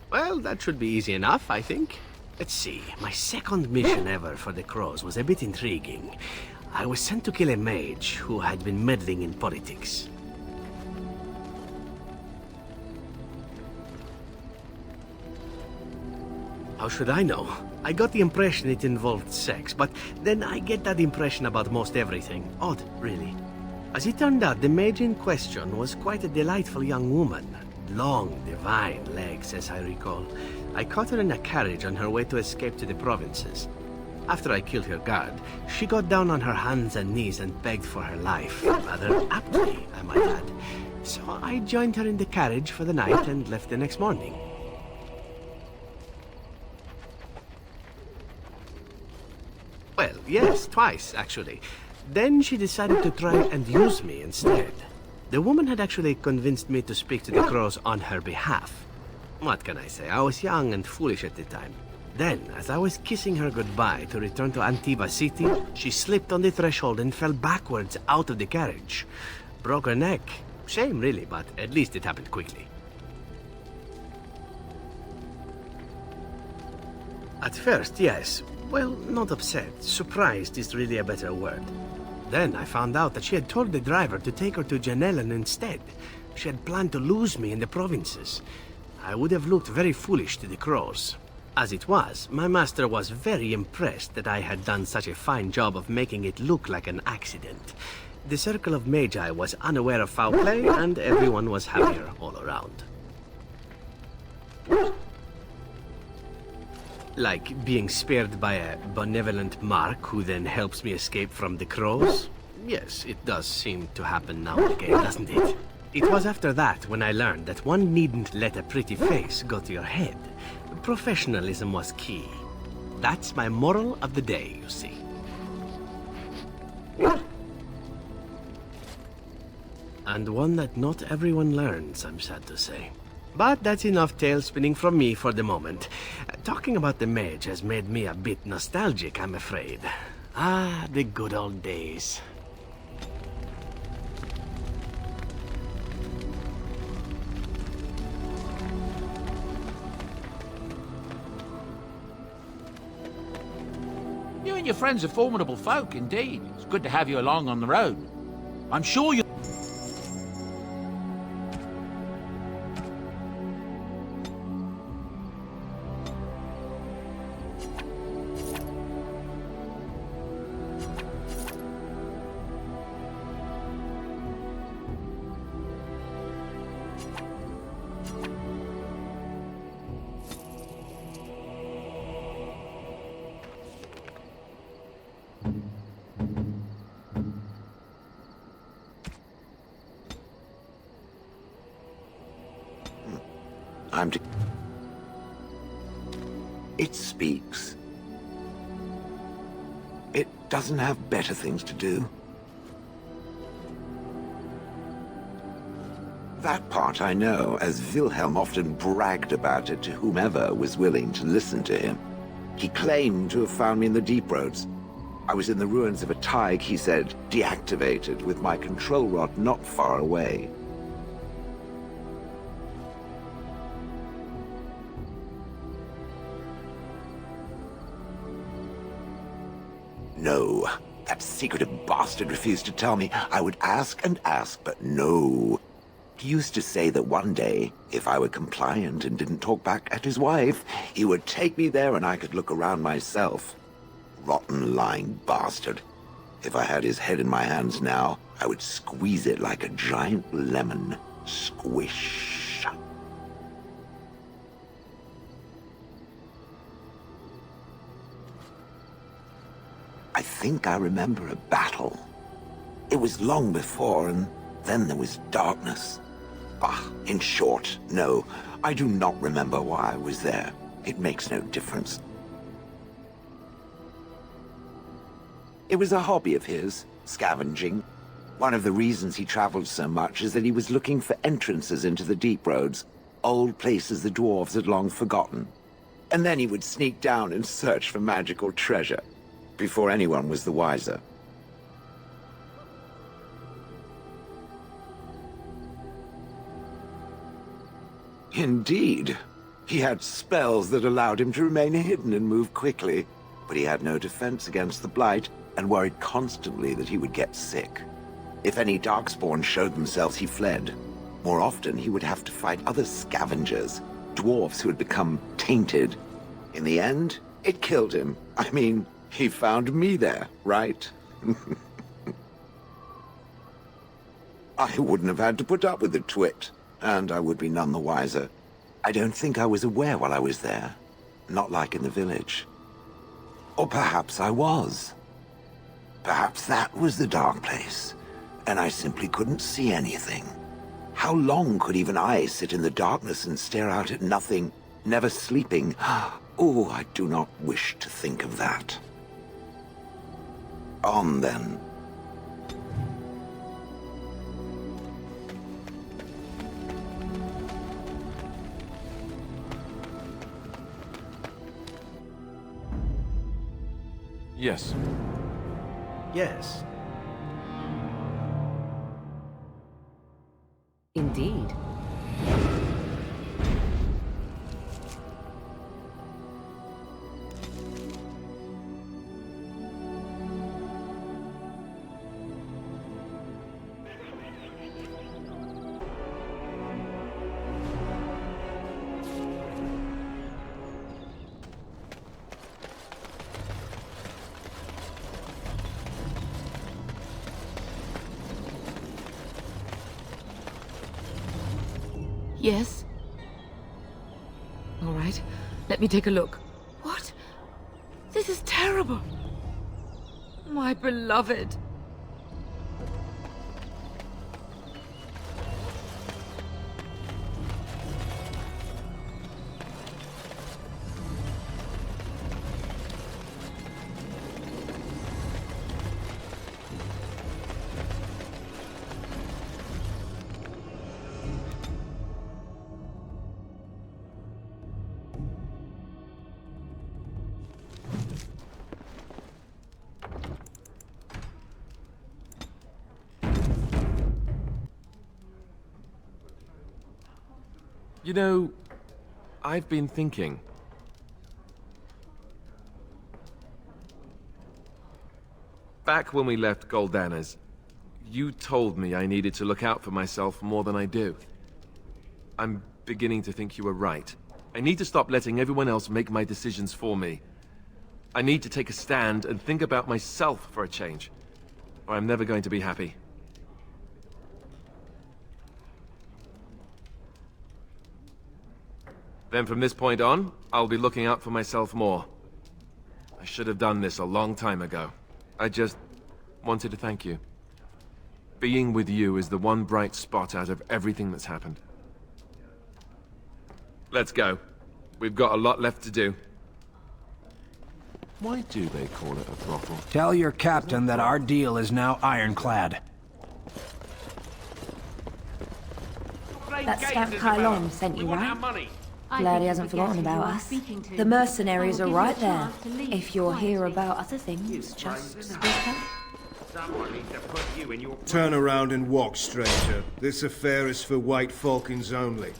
Well, that should be easy enough, I think. Let's see, my second mission ever for the Crows was a bit intriguing. I was sent to kill a mage who had been meddling in politics. How should I know? I got the impression it involved sex, but then I get that impression about most everything. Odd, really. As it turned out, the mage in question was quite a delightful young woman. Long, divine legs, as I recall. I caught her in a carriage on her way to escape to the provinces. After I killed her guard, she got down on her hands and knees and begged for her life. Rather aptly, I might add. So I joined her in the carriage for the night and left the next morning. Well, yes, twice, actually. Then she decided to try and use me instead. The woman had actually convinced me to speak to the Crows on her behalf. What can I say? I was young and foolish at the time. Then, as I was kissing her goodbye to return to Antiva City, she slipped on the threshold and fell backwards out of the carriage. Broke her neck. Shame, really, but at least it happened quickly. At first, yes. Well, not upset. Surprised is really a better word. Then I found out that she had told the driver to take her to Denerim instead. She had planned to lose me in the provinces. I would have looked very foolish to the Crows. As it was, my master was very impressed that I had done such a fine job of making it look like an accident. The Circle of Magi was unaware of foul play, and everyone was happier all around. Like being spared by a benevolent mark who then helps me escape from the Crows? Yes, it does seem to happen now and again, doesn't it? It was after that when I learned that one needn't let a pretty face go to your head. Professionalism was key. That's my moral of the day, you see. And one that not everyone learns, I'm sad to say. But that's enough tale spinning from me for the moment. Talking about the mage has made me a bit nostalgic, I'm afraid. Ah, the good old days. You and your friends are formidable folk, indeed. It's good to have you along on the road. I'm sure you... It speaks. It doesn't have better things to do. That part I know, as Wilhelm often bragged about it to whomever was willing to listen to him. He claimed to have found me in the deep roads. I was in the ruins of a Tig, he said, deactivated, with my control rod not far away. no. That secretive bastard refused to tell me. I would ask and ask, but no. He used to say that one day, if I were compliant and didn't talk back at his wife, he would take me there and I could look around myself. Rotten, lying bastard. If I had his head in my hands now, I would squeeze it like a giant lemon. Squish. I think I remember a battle. It was long before, and then there was darkness. Bah, in short, no, I do not remember why I was there. It makes no difference. It was a hobby of his, scavenging. One of the reasons he traveled so much is that he was looking for entrances into the deep roads, old places the dwarves had long forgotten. And then he would sneak down and search for magical treasure, before anyone was the wiser. Indeed. He had spells that allowed him to remain hidden and move quickly, but he had no defense against the blight and worried constantly that he would get sick. If any darkspawn showed themselves, he fled. More often, he would have to fight other scavengers, dwarves who had become tainted. In the end, it killed him. I mean, he found me there, right? I wouldn't have had to put up with the twit, and I would be none the wiser. I don't think I was aware while I was there. Not like in the village. Or perhaps I was. Perhaps that was the dark place, and I simply couldn't see anything. How long could even I sit in the darkness and stare out at nothing, never sleeping? Oh, I do not wish to think of that. On then. Yes. Yes. Indeed. Yes? All right, let me take a look. What? This is terrible. My beloved. You know, I've been thinking. Back when we left Goldana's, you told me I needed to look out for myself more than I do. I'm beginning to think you were right. I need to stop letting everyone else make my decisions for me. I need to take a stand and think about myself for a change, or I'm never going to be happy. Then from this point on, I'll be looking out for myself more. I should have done this a long time ago. I just wanted to thank you. Being with you is the one bright spot out of everything that's happened. Let's go. We've got a lot left to do. Why do they call it a brothel? Tell your captain that our deal is now ironclad. That scamp Kylon sent you, right? Glad he hasn't forgotten about us. The mercenaries are right there. If you're here about other things, just speak up. Turn around and walk, stranger. This affair is for White Falcons only.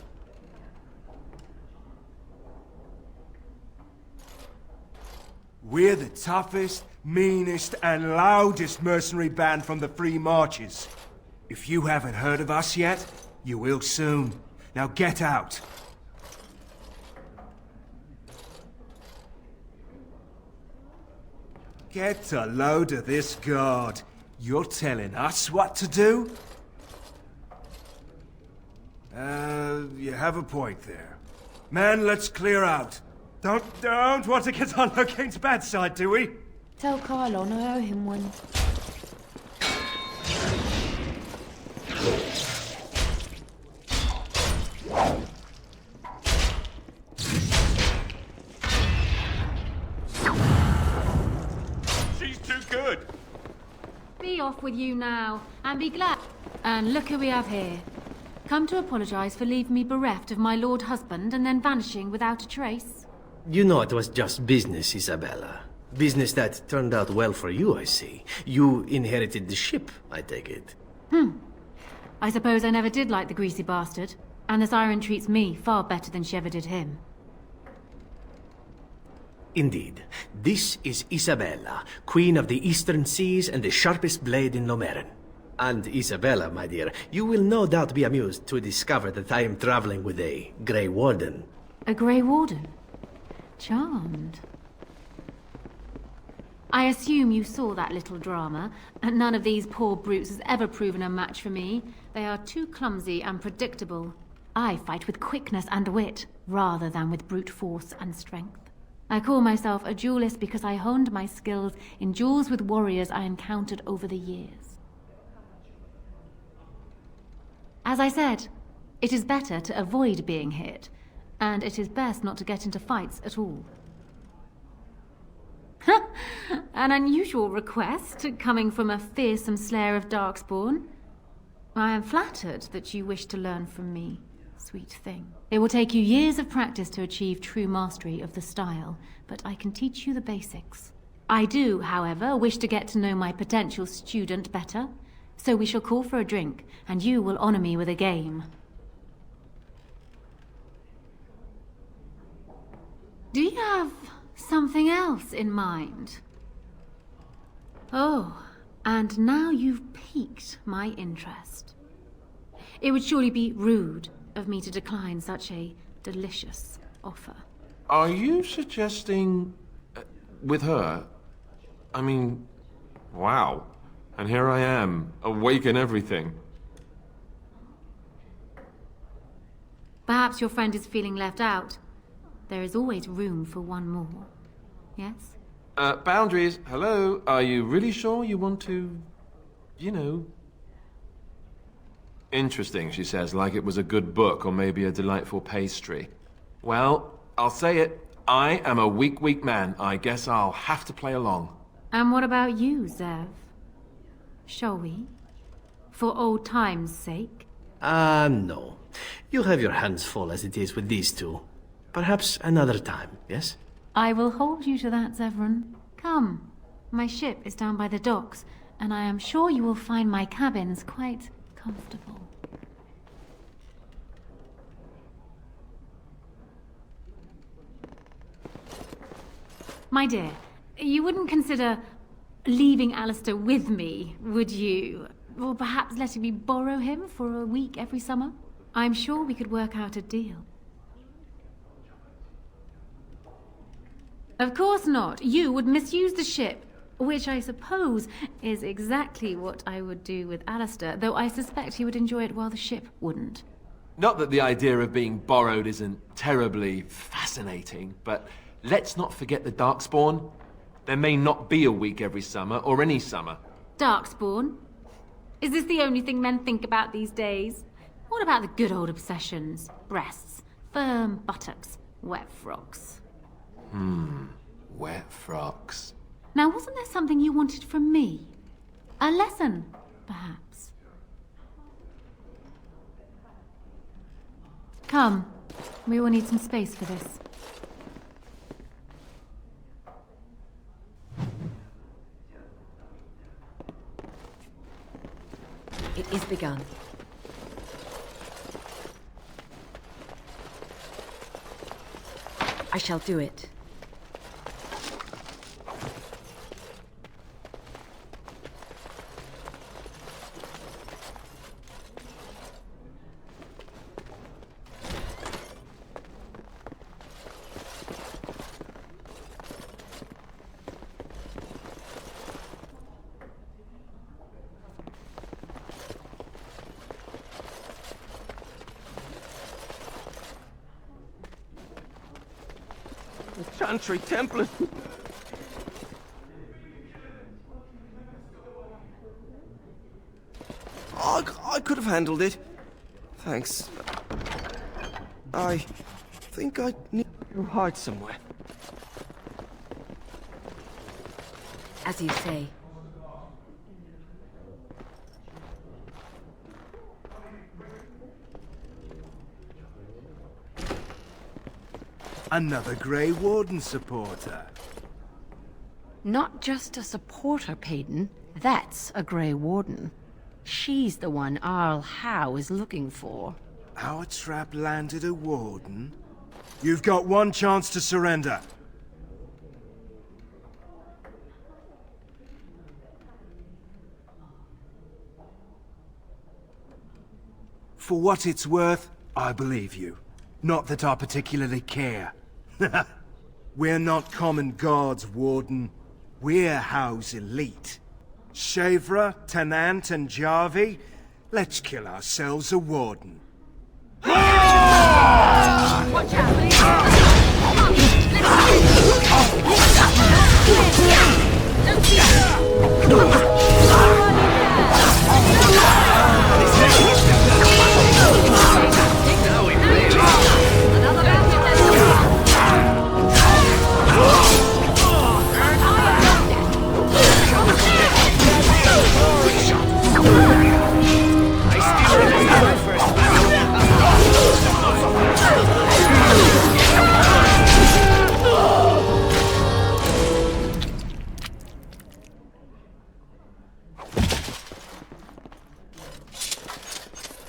We're the toughest, meanest and loudest mercenary band from the Free Marches. If you haven't heard of us yet, you will soon. Now get out. Get a load of this guard. You're telling us what to do? You have a point there. Man, let's clear out. Don't want to get on Locane's bad side, do we? Tell Carlon I owe him one. She's too good. Be off with you now, and be glad. And look who we have here. Come to apologize for leaving me bereft of my lord husband and then vanishing without a trace. You know it was just business, Isabela. Business that turned out well for you, I see. You inherited the ship, I take it. I suppose I never did like the greasy bastard, and the siren treats me far better than she ever did him. Indeed. This is Isabela, Queen of the Eastern Seas and the sharpest blade in Lomerin. And Isabela, my dear, you will no doubt be amused to discover that I am traveling with a Grey Warden. A Grey Warden? Charmed. I assume you saw that little drama, and none of these poor brutes has ever proven a match for me. They are too clumsy and predictable. I fight with quickness and wit, rather than with brute force and strength. I call myself a duelist because I honed my skills in duels with warriors I encountered over the years. As I said, it is better to avoid being hit, and it is best not to get into fights at all. An unusual request, coming from a fearsome slayer of Darkspawn. I am flattered that you wish to learn from me, sweet thing. It will take you years of practice to achieve true mastery of the style, but I can teach you the basics. I do, however, wish to get to know my potential student better, so we shall call for a drink, and you will honor me with a game. Do you have something else in mind? Oh, and now you've piqued my interest. It would surely be rude of me to decline such a delicious offer. Are you suggesting... with her? I mean, wow. And here I am, awake and everything. Perhaps your friend is feeling left out. There is always room for one more. Yes? Boundaries, hello? Are you really sure you want to... you know... Interesting, she says, like it was a good book or maybe a delightful pastry. Well, I'll say it. I am a weak man. I guess I'll have to play along. And what about you, Zev? Shall we? For old time's sake? No. You have your hands full as it is with these two. Perhaps another time, yes? I will hold you to that, Zevran. Come. My ship is down by the docks, and I am sure you will find my cabins quite comfortable. My dear, you wouldn't consider leaving Alistair with me, would you? Or perhaps letting me borrow him for a week every summer? I'm sure we could work out a deal. Of course not. You would misuse the ship, which I suppose is exactly what I would do with Alistair, though I suspect he would enjoy it while the ship wouldn't. Not that the idea of being borrowed isn't terribly fascinating, but let's not forget the Darkspawn. There may not be a week every summer, or any summer. Darkspawn? Is this the only thing men think about these days? What about the good old obsessions? Breasts, firm buttocks, wet frocks. Wet frocks. Now, wasn't there something you wanted from me? A lesson, perhaps? Come, we will need some space for this. It is begun. I shall do it. country Templar. I could have handled it. Thanks. I think I need to hide somewhere. As you say. Another Grey Warden supporter. Not just a supporter, Payton. That's a Grey Warden. She's the one Arl Howe is looking for. Our trap landed a Warden? You've got one chance to surrender. For what it's worth, I believe you. Not that I particularly care. We're not common guards, Warden. We're Howe's elite. Shavra, Tennant, and Jarvie, let's kill ourselves a Warden. Watch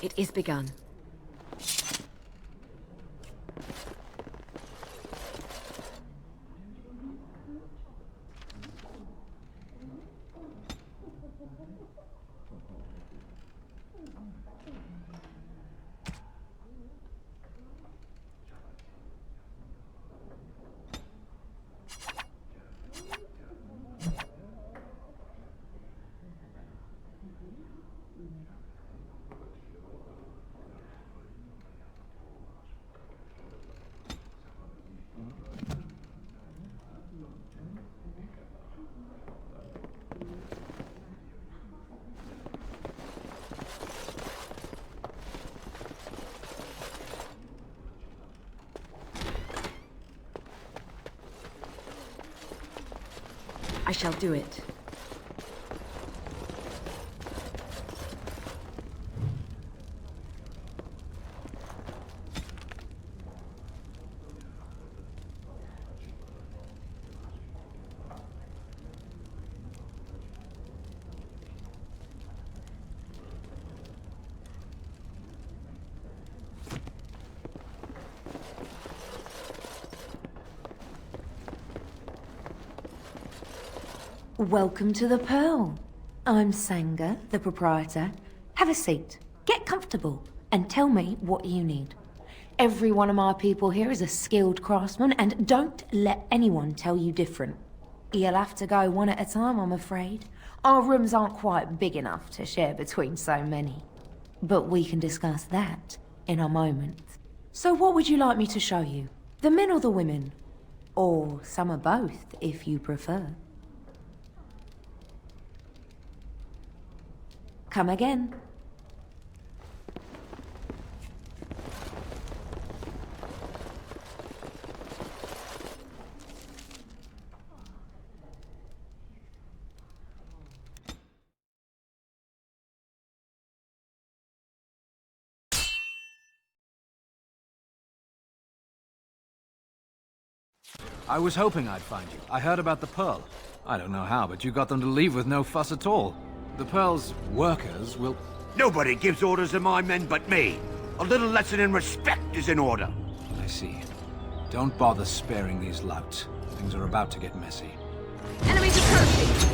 It is begun. I shall do it. Welcome to the Pearl. I'm Sanga, the proprietor. Have a seat, get comfortable, and tell me what you need. Every one of my people here is a skilled craftsman, and don't let anyone tell you different. You'll have to go one at a time, I'm afraid. Our rooms aren't quite big enough to share between so many. But we can discuss that in a moment. So what would you like me to show you? The men or the women? Or some of both, if you prefer. Come again. I was hoping I'd find you. I heard about the Pearl. I don't know how, but you got them to leave with no fuss at all. The Pearl's workers will... Nobody gives orders to my men but me. A little lesson in respect is in order. I see. Don't bother sparing these louts. Things are about to get messy. Enemies approaching!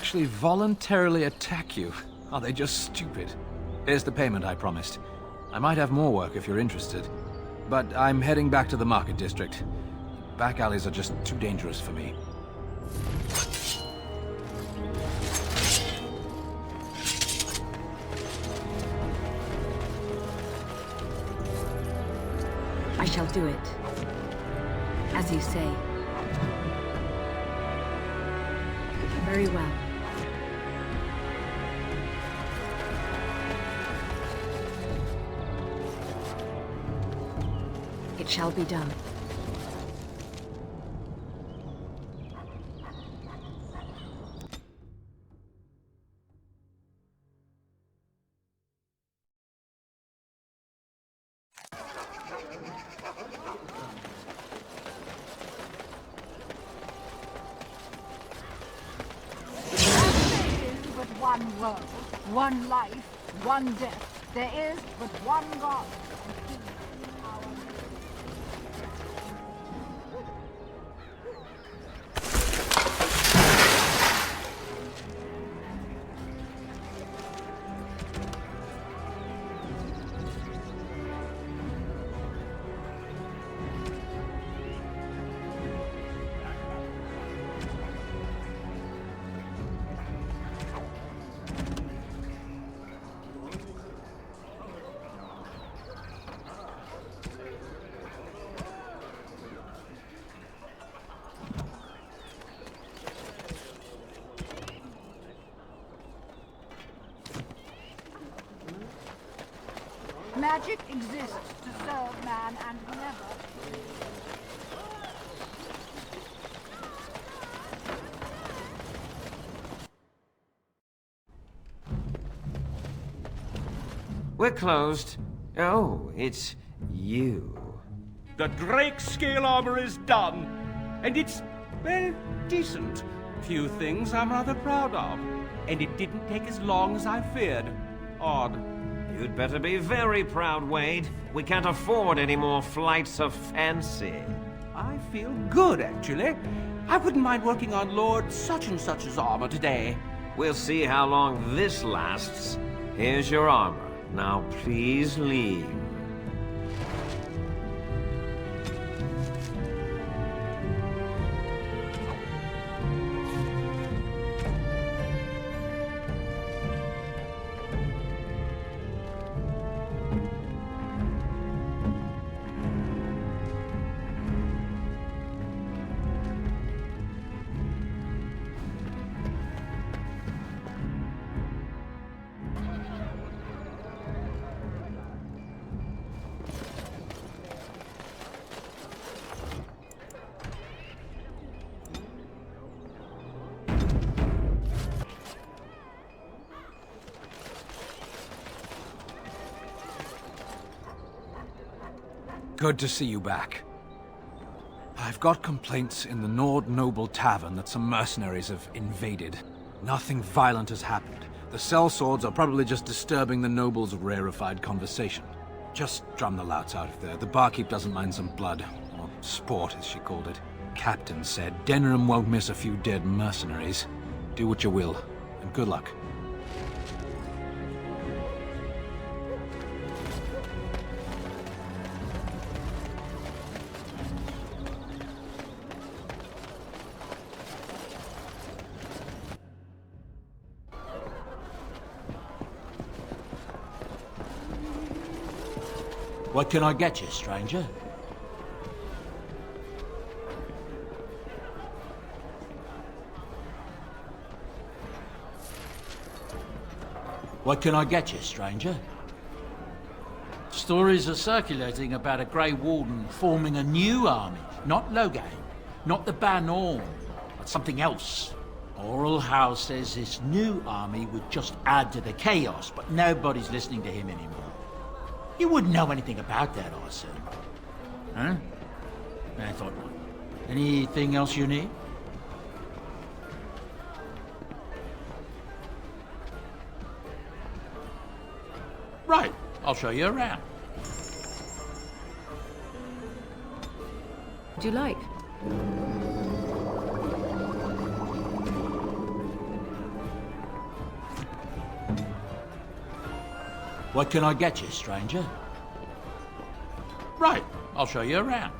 actually voluntarily attack you. Are they just stupid? Here's the payment I promised. I might have more work if you're interested. But I'm heading back to the market district. Back alleys are just too dangerous for me. I shall do it. As you say. Very well. It shall be done. One world, one life, one death. There is but one God. Magic exists to serve man and never. We're closed. Oh, it's you. The Drake scale armor is done, and it's, well, decent. Few things I'm rather proud of, and it didn't take as long as I feared. Odd. You'd better be very proud, Wade. We can't afford any more flights of fancy. I feel good, actually. I wouldn't mind working on Lord such-and-such's armor today. We'll see how long this lasts. Here's your armor. Now please leave. Good to see you back. I've got complaints in the Nord Noble Tavern that some mercenaries have invaded. Nothing violent has happened. The sellswords are probably just disturbing the nobles' rarefied conversation. Just drum the louts out of there. The barkeep doesn't mind some blood. Or sport, as she called it. Captain said Denerim won't miss a few dead mercenaries. Do what you will, and good luck. What can I get you, stranger? What can I get you, stranger? Stories are circulating about a Grey Warden forming a new army. Not Logain, not the Banorn, but something else. Oral House says this new army would just add to the chaos, but nobody's listening to him anymore. You wouldn't know anything about that, I assume. Huh? I thought not. Anything else you need? Right, I'll show you around. Would you like? What can I get you, stranger? Right, I'll show you around.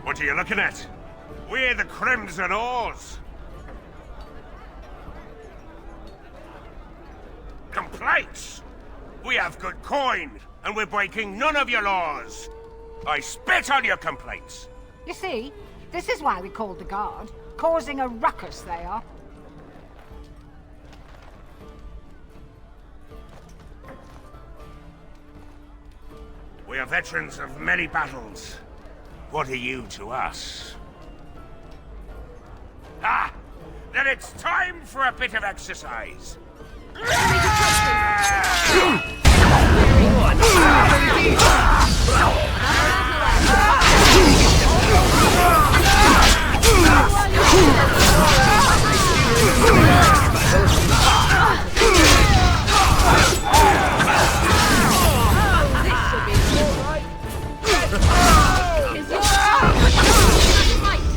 What are you looking at? We're the Crimson Oars. Complaints? We have good coin, and we're breaking none of your laws. I spit on your complaints. You see, this is why we called the guard. Causing a ruckus, they are. We are veterans of many battles. What are you to us? Ah! Then it's time for a bit of exercise.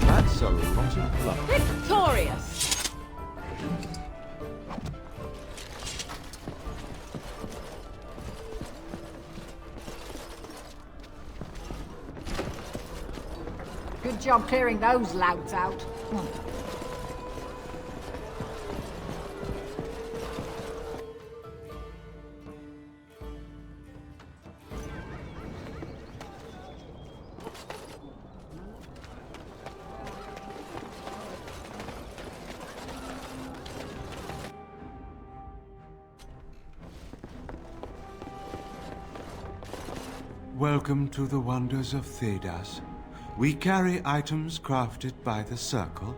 That's a lot of blood. Victorious! Good job clearing those louds out. Welcome to the wonders of Thedas. We carry items crafted by the Circle.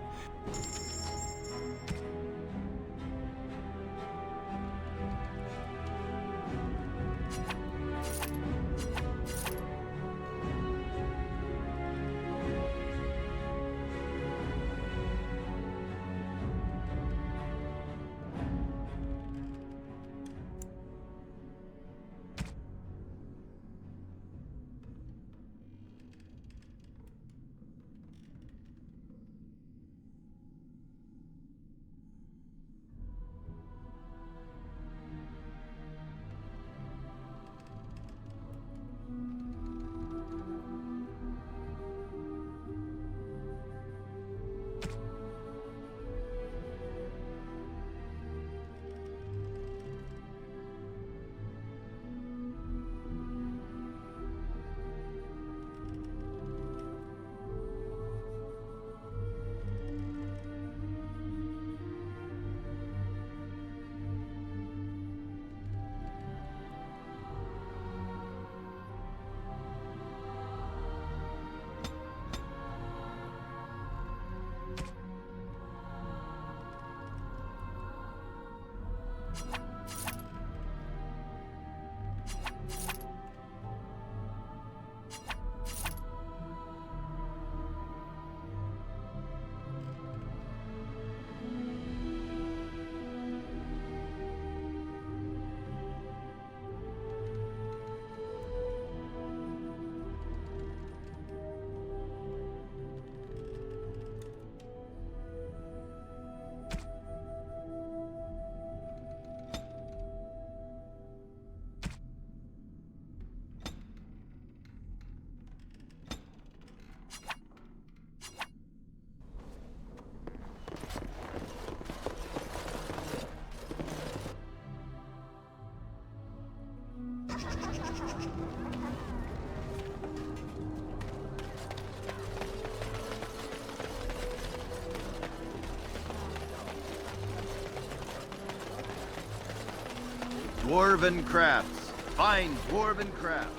Dwarven crafts. Fine dwarven crafts.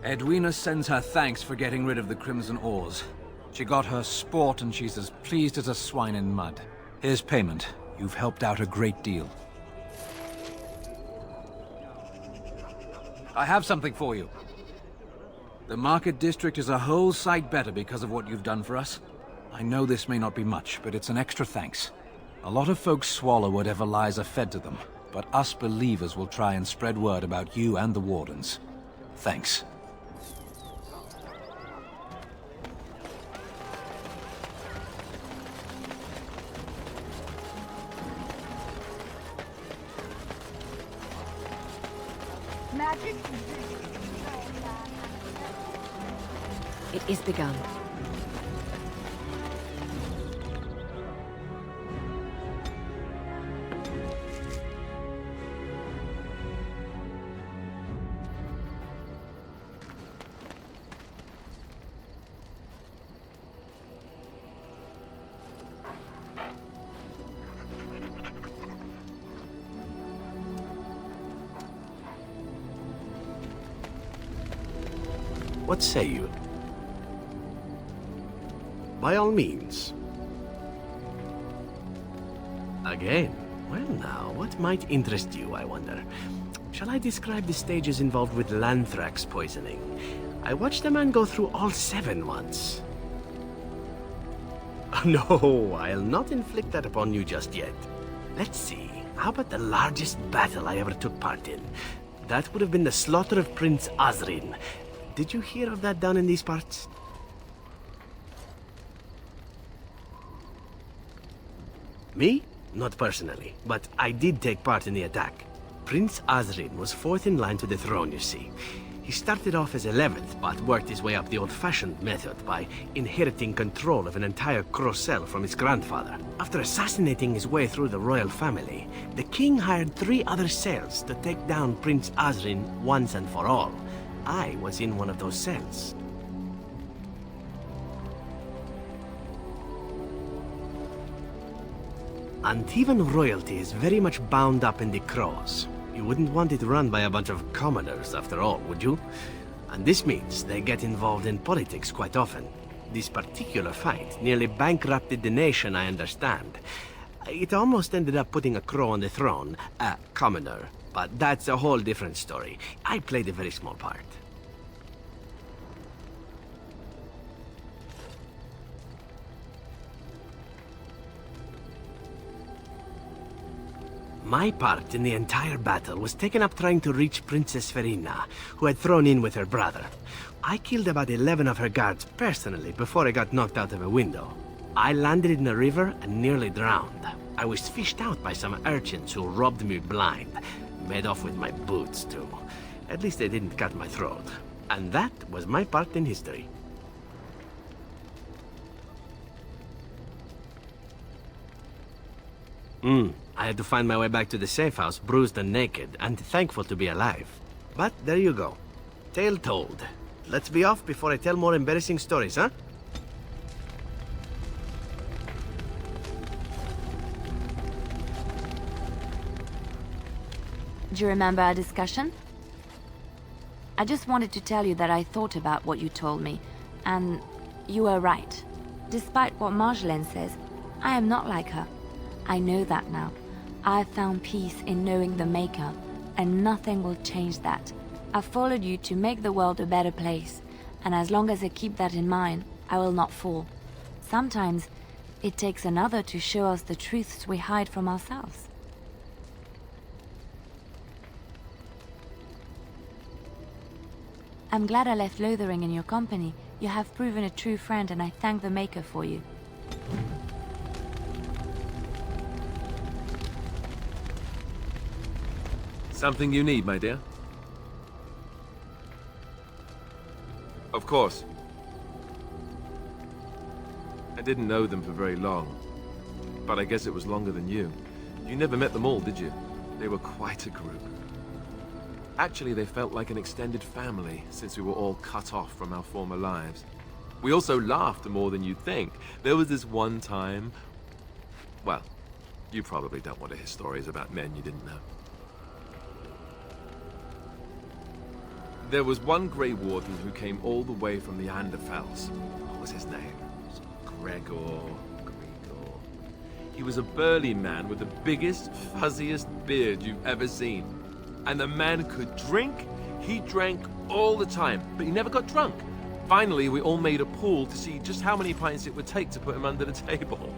Edwina sends her thanks for getting rid of the Crimson Oars. She got her sport and she's as pleased as a swine in mud. Here's payment. You've helped out a great deal. I have something for you. The Market District is a whole sight better because of what you've done for us. I know this may not be much, but it's an extra thanks. A lot of folks swallow whatever lies are fed to them, but us believers will try and spread word about you and the Wardens. Thanks. Magic. It is begun. What say you? By all means. Again? Well now, what might interest you, I wonder? Shall I describe the stages involved with Lanthrax poisoning? I watched a man go through all 7 once. No, I'll not inflict that upon you just yet. Let's see, how about the largest battle I ever took part in? That would have been the slaughter of Prince Osrin. Did you hear of that down in these parts? Me? Not personally, but I did take part in the attack. Prince Osrin was 4th in line to the throne, you see. He started off as 11th, but worked his way up the old-fashioned method by inheriting control of an entire Crocel from his grandfather. After assassinating his way through the royal family, the king hired 3 other cells to take down Prince Osrin once and for all. I was in one of those cells. Antivan royalty is very much bound up in the Crows. You wouldn't want it run by a bunch of commoners, after all, would you? And this means they get involved in politics quite often. This particular fight nearly bankrupted the nation, I understand. It almost ended up putting a Crow on the throne, a commoner. But that's a whole different story. I played a very small part. My part in the entire battle was taken up trying to reach Princess Verina, who had thrown in with her brother. I killed about 11 of her guards personally before I got knocked out of a window. I landed in a river and nearly drowned. I was fished out by some urchins who robbed me blind. Made off with my boots, too. At least they didn't cut my throat. And that was my part in history. I had to find my way back to the safe house, bruised and naked, and thankful to be alive. But there you go. Tale told. Let's be off before I tell more embarrassing stories, huh? Do you remember our discussion? I just wanted to tell you that I thought about what you told me, and you were right. Despite what Marjolaine says, I am not like her. I know that now. I've found peace in knowing the Maker, and nothing will change that. I followed you to make the world a better place, and as long as I keep that in mind, I will not fall. Sometimes, it takes another to show us the truths we hide from ourselves. I'm glad I left Lothering in your company. You have proven a true friend, and I thank the Maker for you. Something you need, my dear? Of course. I didn't know them for very long, but I guess it was longer than you. You never met them all, did you? They were quite a group. Actually, they felt like an extended family, since we were all cut off from our former lives. We also laughed more than you'd think. There was this one time... Well, you probably don't want to hear stories about men you didn't know. There was one Grey Warden who came all the way from the Anderfells. What was his name? Gregor. He was a burly man with the biggest, fuzziest beard you've ever seen. And the man could drink. He drank all the time, but he never got drunk. Finally, we all made a pool to see just how many pints it would take to put him under the table.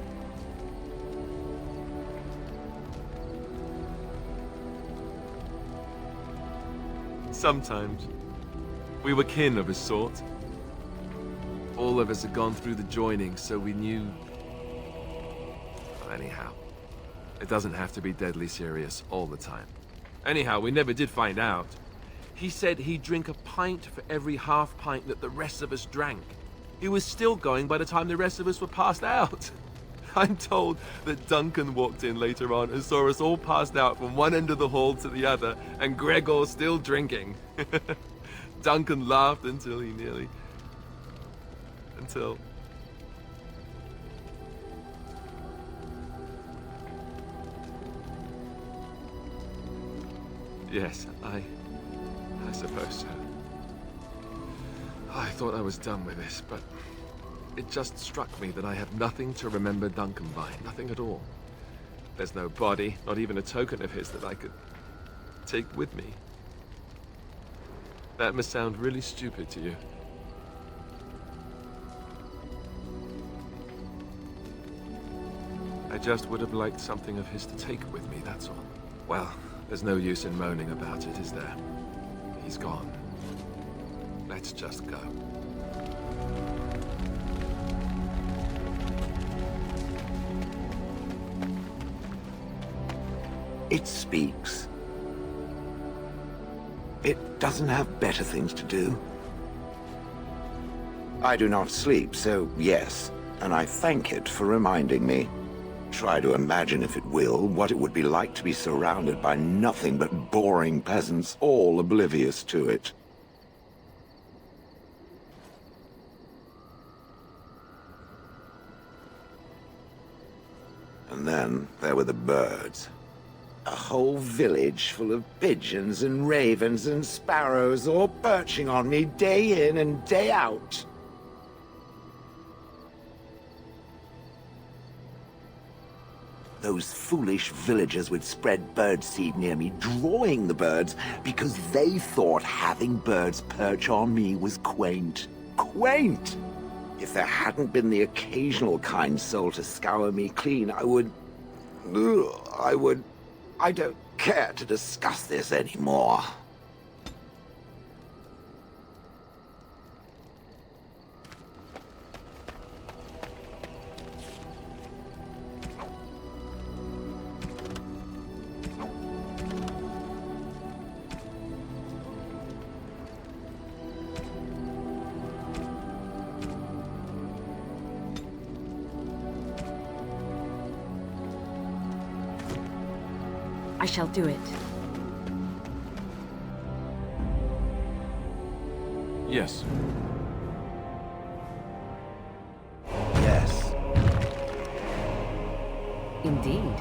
Sometimes, we were kin of a sort. All of us had gone through the joining, so we knew. Anyhow, it doesn't have to be deadly serious all the time. Anyhow, we never did find out. He said he'd drink a pint for every half pint that the rest of us drank. He was still going by the time the rest of us were passed out. I'm told that Duncan walked in later on and saw us all passed out from one end of the hall to the other, and Gregor still drinking. Duncan laughed until he nearly... until... Yes, I suppose so. I thought I was done with this, but it just struck me that I have nothing to remember Duncan by. Nothing at all. There's no body, not even a token of his that I could take with me. That must sound really stupid to you. I just would have liked something of his to take with me, that's all. Well, there's no use in moaning about it, is there? He's gone. Let's just go. It speaks. It doesn't have better things to do. I do not sleep, so yes, and I thank it for reminding me. Try to imagine, if it will, what it would be like to be surrounded by nothing but boring peasants, all oblivious to it. And then there were the birds. A whole village full of pigeons and ravens and sparrows all perching on me day in and day out. Those foolish villagers would spread birdseed near me, drawing the birds, because they thought having birds perch on me was quaint. Quaint! If there hadn't been the occasional kind soul to scour me clean, I don't care to discuss this anymore. I shall do it. Yes. Yes. Indeed.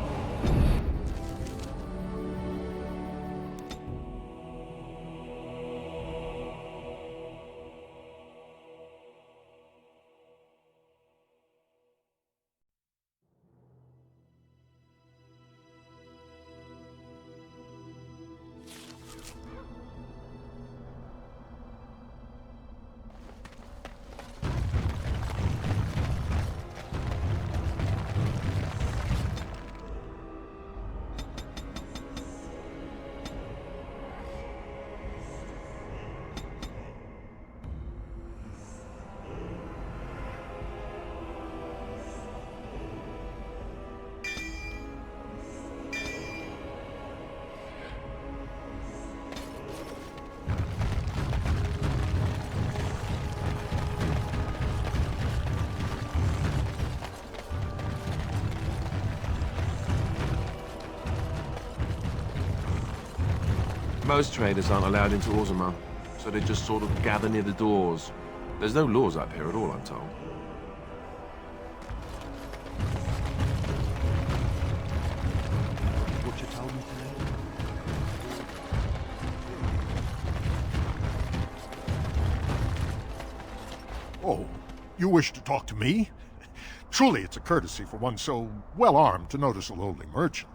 Most traders aren't allowed into Orzammar, so they just sort of gather near the doors. There's no laws up here at all, I'm told. What you told me today? You wish to talk to me? Truly, it's a courtesy for one so well-armed to notice a lowly merchant.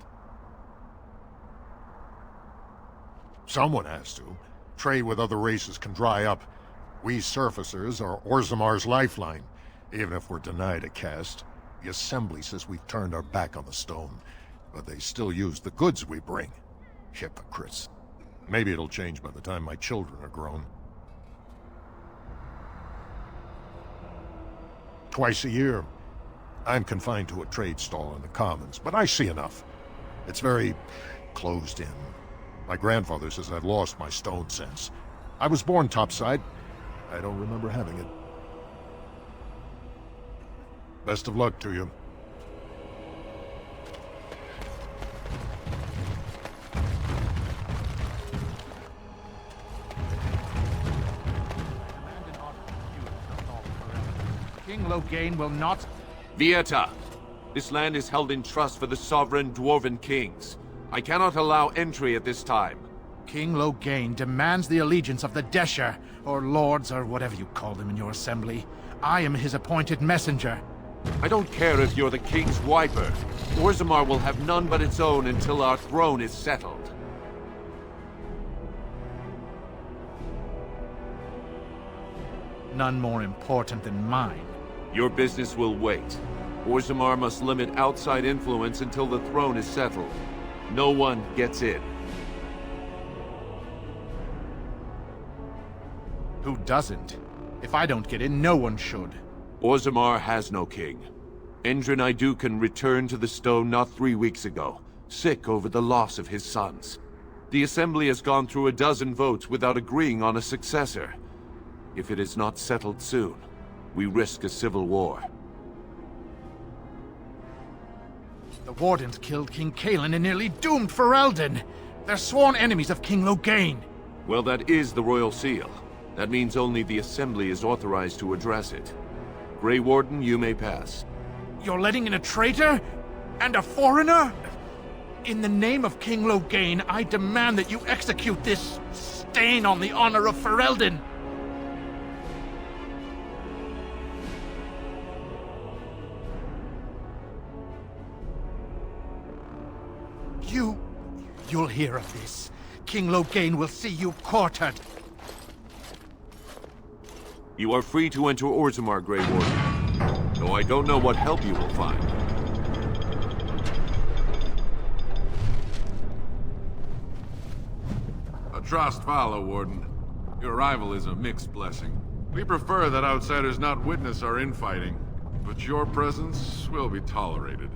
Someone has to. Trade with other races can dry up. We surfacers are Orzammar's lifeline. Even if we're denied a caste, the Assembly says we've turned our back on the stone, but they still use the goods we bring. Hypocrites. Maybe it'll change by the time my children are grown. Twice a year, I'm confined to a trade stall in the Commons, but I see enough. It's very closed in. My grandfather says I've lost my stone sense. I was born topside. I don't remember having it. Best of luck to you. King Loghain will not... Vieta! This land is held in trust for the sovereign Dwarven kings. I cannot allow entry at this time. King Loghain demands the allegiance of the Desher, or lords, or whatever you call them in your assembly. I am his appointed messenger. I don't care if you're the king's wiper. Orzammar will have none but its own until our throne is settled. None more important than mine. Your business will wait. Orzammar must limit outside influence until the throne is settled. No one gets in. Who doesn't? If I don't get in, no one should. Orzammar has no king. Endrin Idukan returned to the stone not 3 weeks ago, sick over the loss of his sons. The Assembly has gone through a dozen votes without agreeing on a successor. If it is not settled soon, we risk a civil war. The Wardens killed King Cousland and nearly doomed Ferelden. They're sworn enemies of King Loghain. Well, that is the Royal Seal. That means only the Assembly is authorized to address it. Grey Warden, you may pass. You're letting in a traitor? And a foreigner? In the name of King Loghain, I demand that you execute this stain on the honor of Ferelden. You'll hear of this. King Loghain will see you quartered. You are free to enter Orzammar, Grey Warden. Though I don't know what help you will find. A trust follow, Warden. Your arrival is a mixed blessing. We prefer that outsiders not witness our infighting, but your presence will be tolerated.